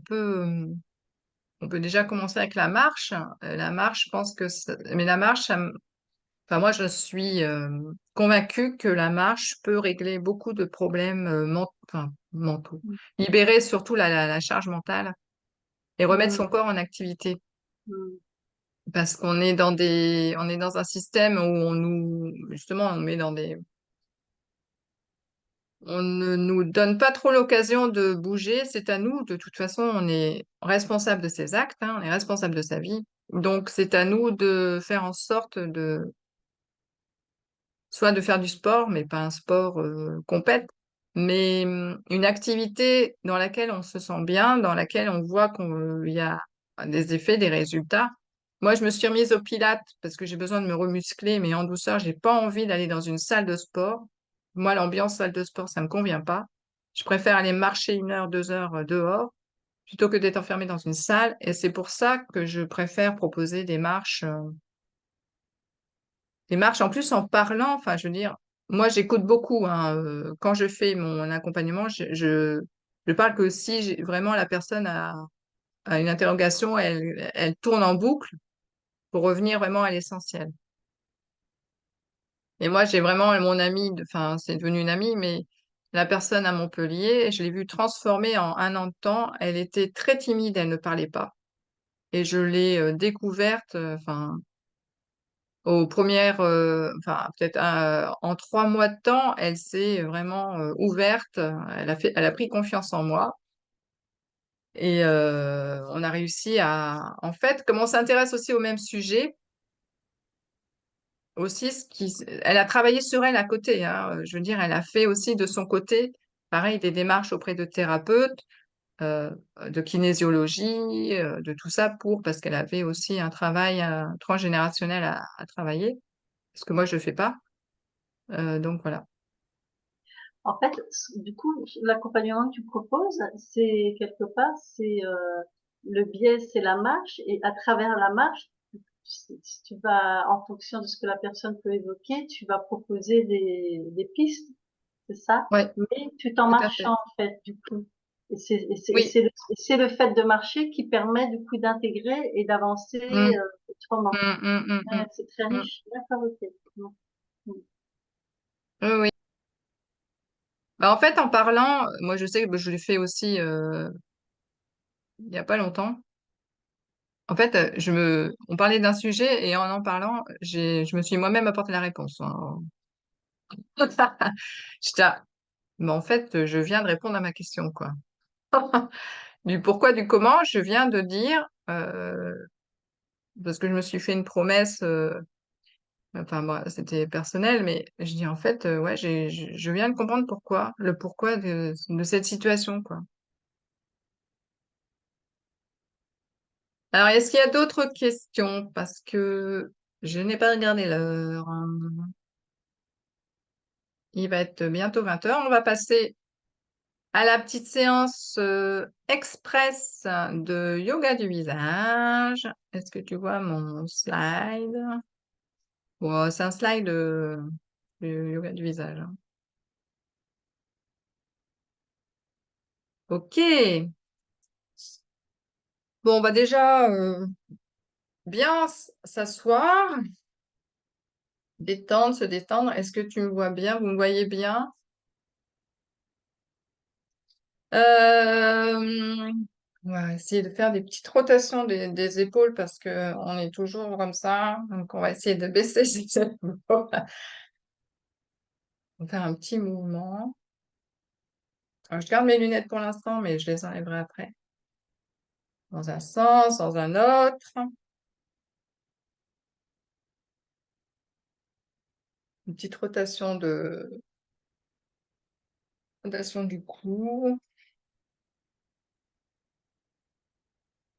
peut déjà commencer avec la marche. La marche, je pense mais la marche, enfin, moi, je suis convaincue que la marche peut régler beaucoup de problèmes mentaux, libérer surtout la charge mentale. et remettre mm, son corps en activité. mm. Parce on est dans un système où justement, on met dans des, on ne nous donne pas trop l'occasion de bouger. C'est à nous. De toute façon, on est responsable de ses actes, hein, on est responsable de sa vie. Donc, c'est à nous de faire en sorte soit de faire du sport, mais pas un sport compète, mais une activité dans laquelle on se sent bien, dans laquelle on voit qu'il y a des effets, des résultats. Moi, je me suis remise au pilates parce que j'ai besoin de me remuscler, mais en douceur, j'ai pas envie d'aller dans une salle de sport. Moi, l'ambiance salle de sport, ça me convient pas. Je préfère aller marcher 1 heure, 2 heures dehors plutôt que d'être enfermée dans une salle. Et c'est pour ça que je préfère proposer des marches, en plus, en parlant, enfin, je veux dire, moi, j'écoute beaucoup, hein, quand je fais mon accompagnement, je parle que si vraiment la personne a une interrogation, elle tourne en boucle pour revenir vraiment à l'essentiel. Et moi, j'ai vraiment mon amie, enfin, c'est devenu une amie, mais la personne à Montpellier, je l'ai vue transformer en 1 an de temps. Elle était très timide, elle ne parlait pas. Et je l'ai découverte, enfin, aux premières, enfin peut-être en 3 mois de temps, elle s'est vraiment ouverte. Elle a pris confiance en moi et on a réussi à, en fait, comme on s'intéresse aussi au même sujet, aussi elle a travaillé sur elle à côté, hein. Je veux dire, elle a fait aussi de son côté, pareil, des démarches auprès de thérapeutes, euh, de kinésiologie, de tout ça parce qu'elle avait aussi un travail transgénérationnel à travailler, ce que moi je fais pas. Donc voilà. En fait, du coup, l'accompagnement que tu proposes, c'est quelque part, c'est le biais, c'est la marche, et à travers la marche, si tu vas, en fonction de ce que la personne peut évoquer, tu vas proposer des pistes, c'est ça? Ouais, Mais tout en tout à fait. marchant, en fait, du coup. Oui. Et c'est le fait de marcher qui permet, du coup, d'intégrer et d'avancer Mm, autrement. mm, mm, mm, Ouais, mm, c'est très mm. riche. D'accord, ok. Mm, mm. Oui, oui. Bah, en fait, en parlant, moi je sais que je l'ai fait aussi il n'y a pas longtemps. En fait, on parlait d'un sujet et en parlant, je me suis moi-même apporté la réponse, hein. J'étais là, mais en fait, je viens de répondre à ma question, quoi. Du pourquoi, du comment, je viens de dire, parce que je me suis fait une promesse, enfin, bon, c'était personnel, mais je dis en fait, ouais, je viens de comprendre le pourquoi de cette situation, quoi. Alors, est-ce qu'il y a d'autres questions? Parce que je n'ai pas regardé l'heure, hein. Il va être bientôt 20 heures. On va passer à la petite séance express de yoga du visage. Est-ce que tu vois mon slide? Bon, c'est un slide de yoga du visage, hein. Ok. Bon, on va déjà bien s'asseoir, détendre, se détendre. Est-ce que tu me vois bien? Vous me voyez bien? Euh, on va essayer de faire des petites rotations des épaules parce que on est toujours comme ça. Donc, on va essayer de baisser ses épaules. On va faire un petit mouvement. Alors, je garde mes lunettes pour l'instant, mais je les enlèverai après. Dans un sens, dans un autre. Une petite rotation du cou.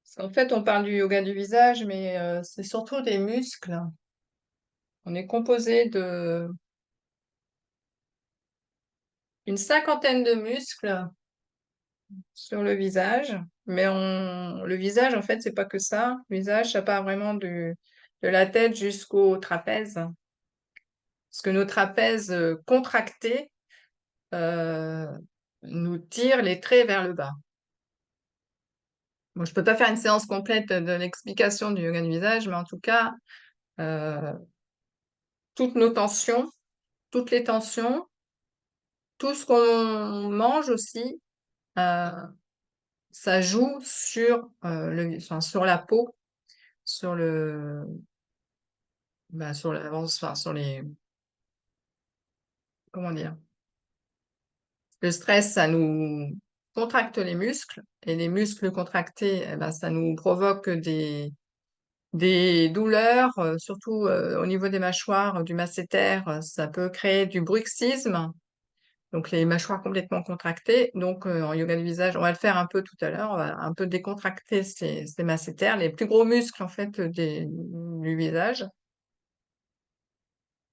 Parce qu'en fait, on parle du yoga du visage, mais c'est surtout des muscles. On est composé de une cinquantaine de muscles sur le visage. Mais le visage, en fait, c'est pas que ça. Le visage, ça part vraiment de la tête jusqu'au trapèze. Parce que nos trapèzes contractés euh, nous tirent les traits vers le bas. Bon, je peux pas faire une séance complète de l'explication du yoga du visage, mais en tout cas, euh, toutes nos tensions, toutes les tensions, tout ce qu'on mange aussi, euh, ça joue sur, enfin, sur la peau, sur le sur l'avance, enfin, sur les comment dire? Le stress, ça nous contracte les muscles et les muscles contractés, eh ben, ça nous provoque des douleurs, surtout, au niveau des mâchoires, du masséter, ça peut créer du bruxisme, donc les mâchoires complètement contractées. Donc, en yoga du visage, on va le faire un peu tout à l'heure, on va un peu décontracter ces masséters, les plus gros muscles en fait, du visage.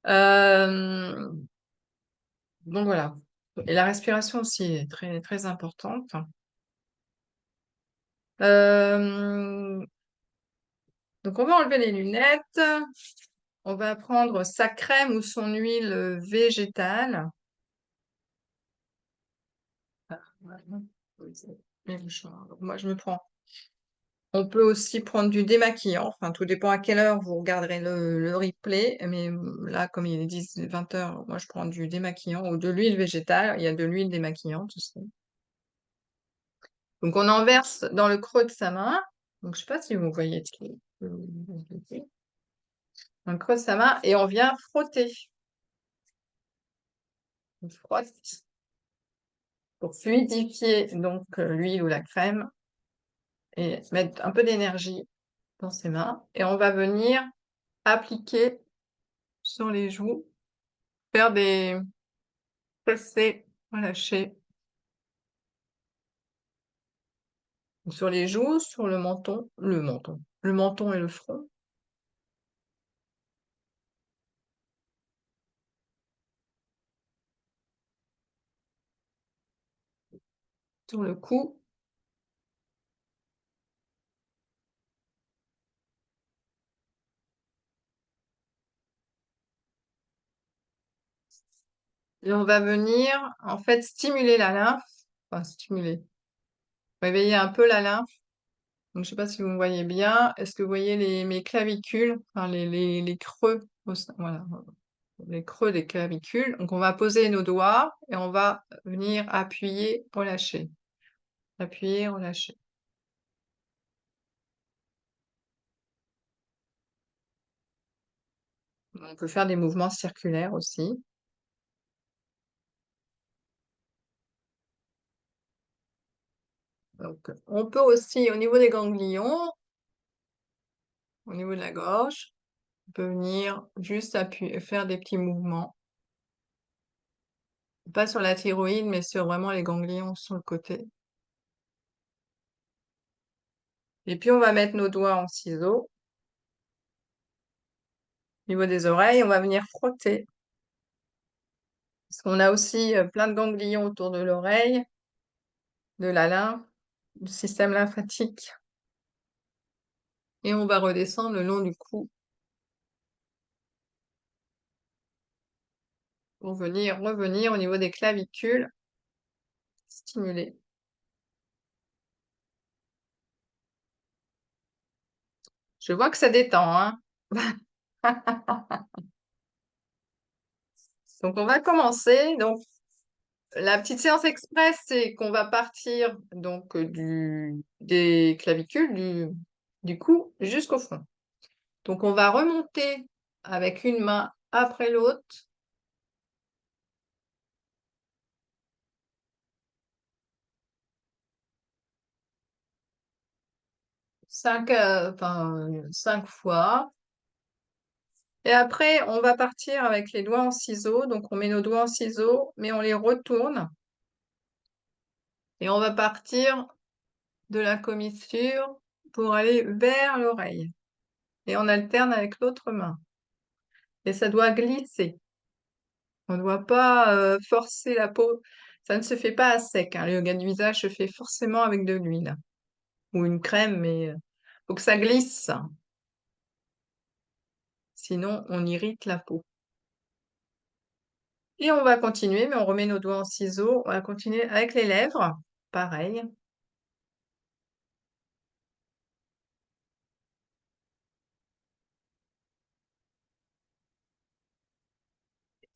Hem, donc voilà, et la respiration aussi est très très importante. Hem, donc on va enlever les lunettes, on va prendre sa crème ou son huile, végétale. Ah, voilà. Les mouchoirs. Donc moi je me prends on peut aussi prendre du démaquillant, enfin tout dépend à quelle heure vous regarderez le replay, mais là comme il est 10-20 heures, moi je prends du démaquillant ou de l'huile végétale, il y a de l'huile démaquillante aussi. Donc on en verse dans le creux de sa main, donc je sais pas si vous voyez dans le creux de sa main et on vient frotter. On frotte pour fluidifier donc l'huile ou la crème et mettre un peu d'énergie dans ses mains et on va venir appliquer sur les joues, faire des pressés, relâchés sur les joues, sur le menton et le front, sur le cou et on va venir en fait stimuler la lymphe, enfin stimuler, réveiller un peu la lymphe. Donc je sais pas si vous me voyez bien. Est-ce que vous voyez mes clavicules, enfin les creux au sein, voilà, les creux des clavicules. Donc on va poser nos doigts et on va venir appuyer, relâcher, appuyer, relâcher. On peut faire des mouvements circulaires aussi. Donc on peut aussi au niveau des ganglions, au niveau de la gorge, on peut venir juste appuyer, faire des petits mouvements, pas sur la thyroïde, mais sur vraiment les ganglions sur le côté. Et puis on va mettre nos doigts en ciseaux au niveau des oreilles, on va venir frotter. Parce qu'on a aussi plein de ganglions autour de l'oreille, de la lymphe, du système lymphatique. Et on va redescendre le long du cou pour venir revenir au niveau des clavicules, stimuler. Je vois que ça détend, hein. Donc on va commencer. Donc la petite séance express, c'est qu'on va partir donc des clavicules, du cou jusqu'au fond. Donc on va remonter avec une main après l'autre. 5 fois. Et après, on va partir avec les doigts en ciseaux. Donc on met nos doigts en ciseaux, mais on les retourne. Et on va partir de la commissure pour aller vers l'oreille. Et on alterne avec l'autre main. Et ça doit glisser. On ne doit pas forcer la peau. Ça ne se fait pas à sec, hein. Le yoga du visage se fait forcément avec de l'huile ou une crème, mais faut que ça glisse. Sinon, on irrite la peau. Et on va continuer, mais on remet nos doigts en ciseaux. On va continuer avec les lèvres. Pareil.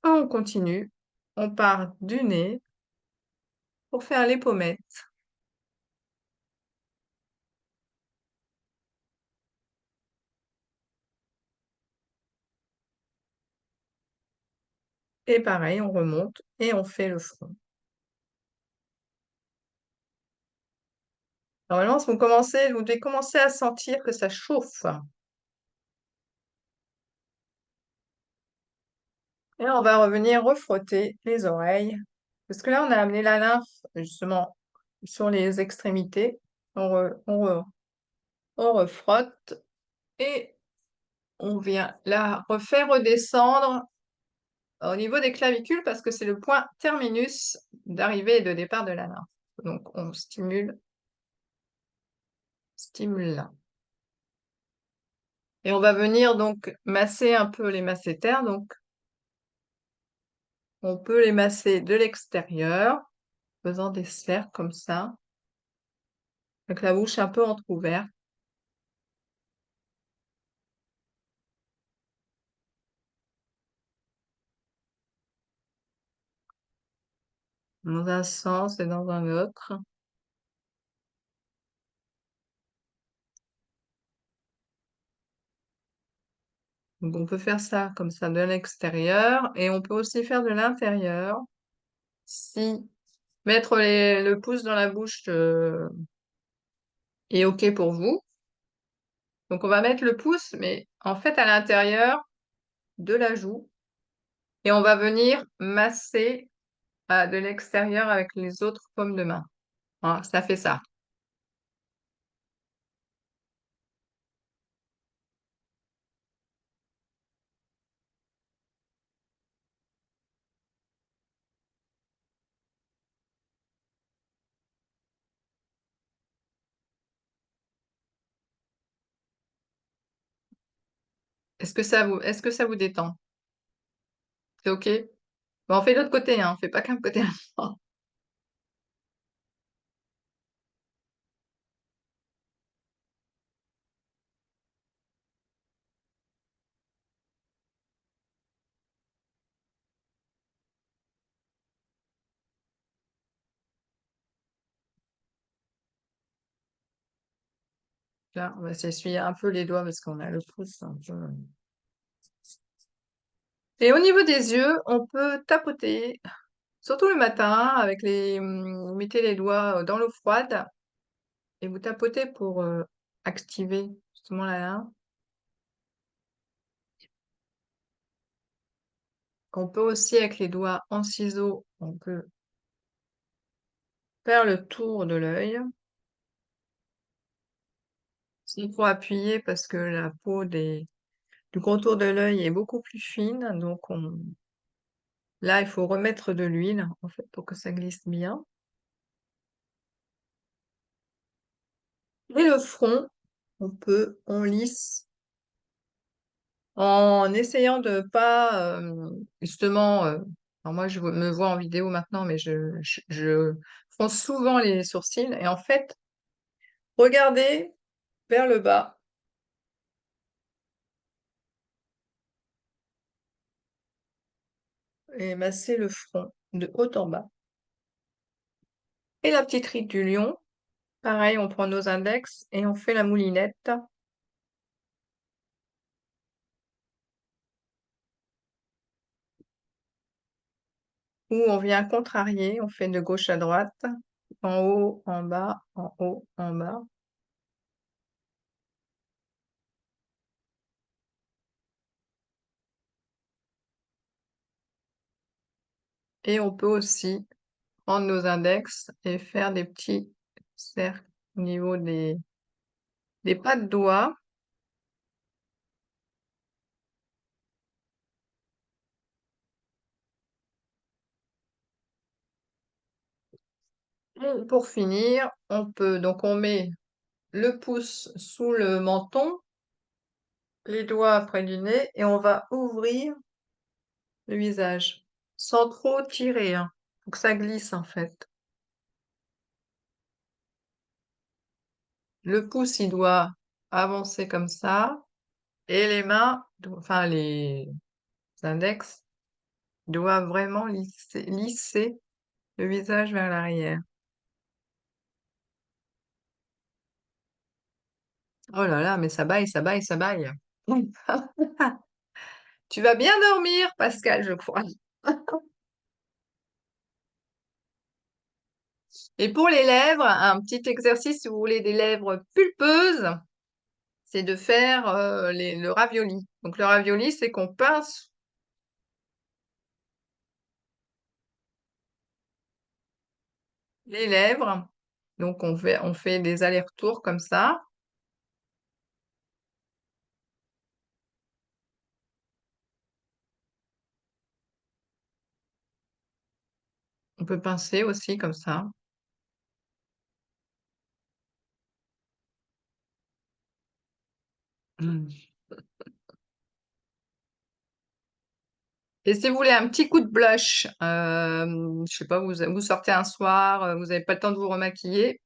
On continue. On part du nez pour faire les pommettes. Et pareil, on remonte et on fait le front. Normalement, vous devez commencer à sentir que ça chauffe. Et on va revenir refrotter les oreilles. Parce que là, on a amené la lymphe justement sur les extrémités. On refrotte et on vient la refaire redescendre au niveau des clavicules parce que c'est le point terminus d'arrivée et de départ de la lymphe. Donc, on stimule, stimule là. Et on va venir donc masser un peu les masséters. Donc, on peut les masser de l'extérieur, faisant des cercles comme ça, avec la bouche un peu entrouverte. Dans un sens et dans un autre. Donc, on peut faire ça comme ça de l'extérieur et on peut aussi faire de l'intérieur. Si mettre le pouce dans la bouche est OK pour vous. Donc, on va mettre le pouce, mais en fait à l'intérieur de la joue et on va venir masser de l'extérieur avec les autres paumes de main. Voilà, ça fait ça. Est-ce que ça vous détend? C'est OK? Bon, on fait l'autre côté, hein, on fait pas qu'un côté. Là, on va s'essuyer un peu les doigts parce qu'on a le pouce un peu. Et au niveau des yeux, on peut tapoter, surtout le matin, vous mettez les doigts dans l'eau froide et vous tapotez pour activer justement la lymphe. On peut aussi, avec les doigts en ciseaux, on peut faire le tour de l'œil. Il faut appuyer parce que la peau du contour de l'œil est beaucoup plus fine, donc là, il faut remettre de l'huile, en fait, pour que ça glisse bien. Et le front, on lisse en essayant de pas, justement, alors moi, me vois en vidéo maintenant, mais je fronce souvent les sourcils et en fait, regardez vers le bas et masser le front de haut en bas. Et la petite ride du lion, pareil, on prend nos index et on fait la moulinette où on vient contrarier, on fait de gauche à droite, en haut, en bas, en haut, en bas. Et on peut aussi prendre nos index et faire des petits cercles au niveau des pas de doigts. Et pour finir, on met le pouce sous le menton, les doigts près du nez et on va ouvrir le visage sans trop tirer, hein. Faut que ça glisse en fait. Le pouce, il doit avancer comme ça et les mains, enfin les index, doivent vraiment lisser le visage vers l'arrière. Oh là là, mais ça baille, ça baille, ça baille. Tu vas bien dormir, Pascal, je crois. Et pour les lèvres, un petit exercice, si vous voulez des lèvres pulpeuses, c'est de faire le ravioli. Donc le ravioli, c'est qu'on pince les lèvres. Donc on fait des allers-retours comme ça. On peut pincer aussi comme ça. Mm. Et si vous voulez un petit coup de blush, je sais pas, vous sortez un soir, vous n'avez pas le temps de vous remaquiller,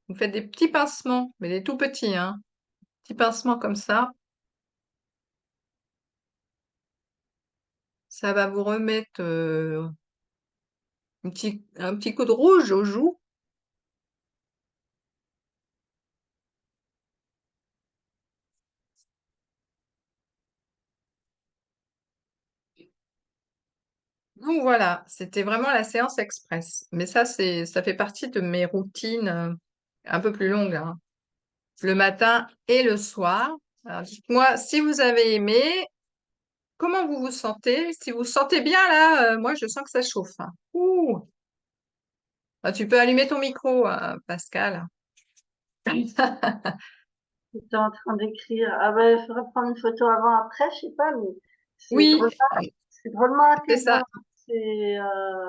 vous faites des petits pincements, mais des tout petits, hein. Petits pincements comme ça va vous remettre un petit coup de rouge aux joues. Donc voilà, c'était vraiment la séance express. Mais ça fait partie de mes routines un peu plus longues, hein, le matin et le soir. Alors dites-moi si vous avez aimé, comment vous vous sentez? Si vous vous sentez bien là, moi je sens que ça chauffe, hein. Ouh. Ah, tu peux allumer ton micro, Pascal. J'étais en train d'écrire. Ah ben, il faudrait prendre une photo avant-après, je sais pas, mais Oui, c'est drôlement c'est apaisant. ça. Ça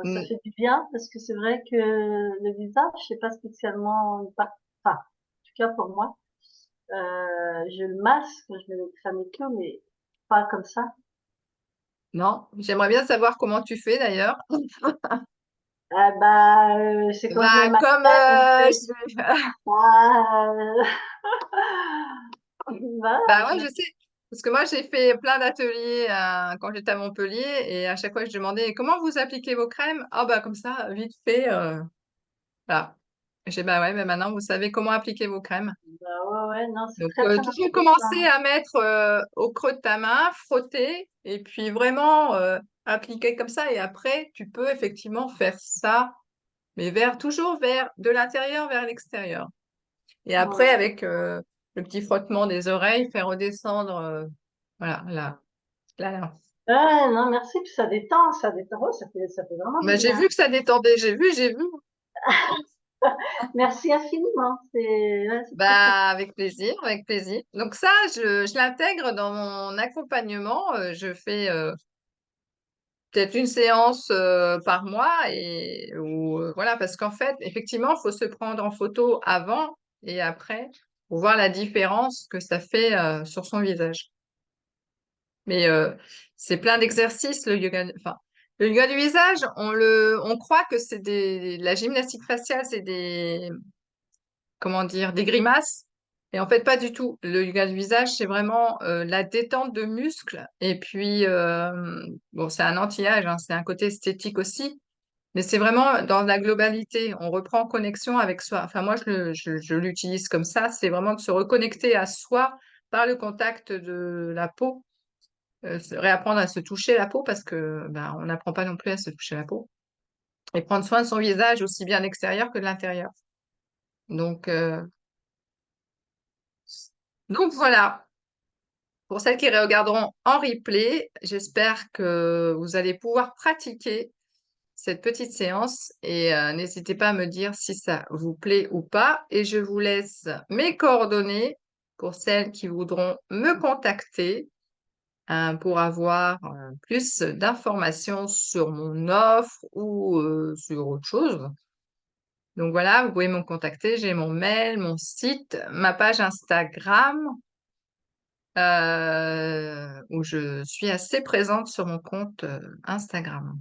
Mm. fait du bien parce que c'est vrai que le visage, c'est pas spécialement enfin, en tout cas pour moi, je le masque, je mets le crème et tout, mais pas comme ça. Non, j'aimerais bien savoir comment tu fais d'ailleurs. Ah bah, c'est quand je mets Bah, ma comme crème, on fait, je... ah, voilà, Bah ouais, je sais. Parce que moi, j'ai fait plein d'ateliers quand j'étais à Montpellier et à chaque fois, je demandais comment vous appliquez vos crèmes? Ah bah comme ça, vite fait. Voilà. J'ai bah ouais, mais maintenant, vous savez comment appliquer vos crèmes. bah ouais, ouais, non, c'est Donc, très très toujours commencer intéressant. à mettre au creux de ta main, frotter et puis vraiment appliquer comme ça. Et après, tu peux effectivement faire ça, mais toujours vers de l'intérieur vers l'extérieur. Et après, Ouais. avec le petit frottement des oreilles, faire redescendre, voilà, là. Ouais, non, merci, puis ça détend, ouais, ça fait vraiment du Bah, j'ai bien. vu que ça détendait, j'ai vu. Merci infiniment, ouais, c'est très très. Bah, avec plaisir, avec plaisir. Donc ça, je l'intègre dans mon accompagnement. Je fais peut-être une séance par mois et ou voilà, parce qu'en fait, effectivement, il faut se prendre en photo avant et après pour voir la différence que ça fait sur son visage. Mais c'est plein d'exercices, le yoga. Enfin, le yoga du visage, on croit que c'est la gymnastique faciale, c'est comment dire, des grimaces. Et en fait, pas du tout. Le yoga du visage, c'est vraiment la détente de muscles. Et puis, bon, c'est un anti-âge, hein, c'est un côté esthétique aussi. Mais c'est vraiment dans la globalité. On reprend connexion avec soi. Enfin, moi, je l'utilise comme ça. C'est vraiment de se reconnecter à soi par le contact de la peau. Réapprendre à se toucher la peau parce que ben, on n'apprend pas non plus à se toucher la peau. Et prendre soin de son visage aussi bien de l'extérieur que de l'intérieur. Donc, euh, donc voilà. Pour celles qui regarderont en replay, j'espère que vous allez pouvoir pratiquer cette petite séance et n'hésitez pas à me dire si ça vous plaît ou pas. Et je vous laisse mes coordonnées pour celles qui voudront me contacter pour avoir plus d'informations sur mon offre ou sur autre chose. Donc voilà, vous pouvez me contacter. J'ai mon mail, mon site, ma page Instagram où je suis assez présente sur mon compte Instagram.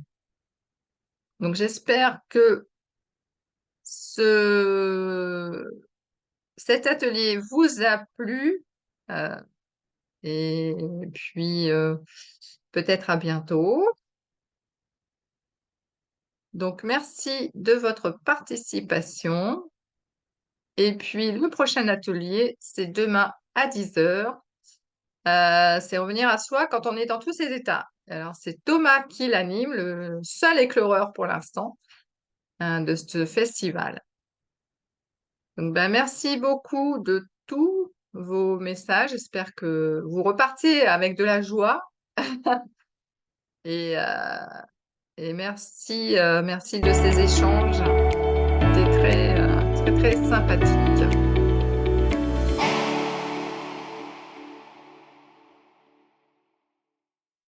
Donc j'espère que ce, cet atelier vous a plu et puis peut-être à bientôt. Donc merci de votre participation. Et puis le prochain atelier, c'est demain à 10 heures. C'est revenir à soi quand on est dans tous ces états. Alors, c'est Thomas qui l'anime, le seul éclaireur pour l'instant de ce festival. Donc, ben, merci beaucoup de tous vos messages. J'espère que vous repartez avec de la joie. Et, euh, et merci de ces échanges. C'était très, très, très sympathique.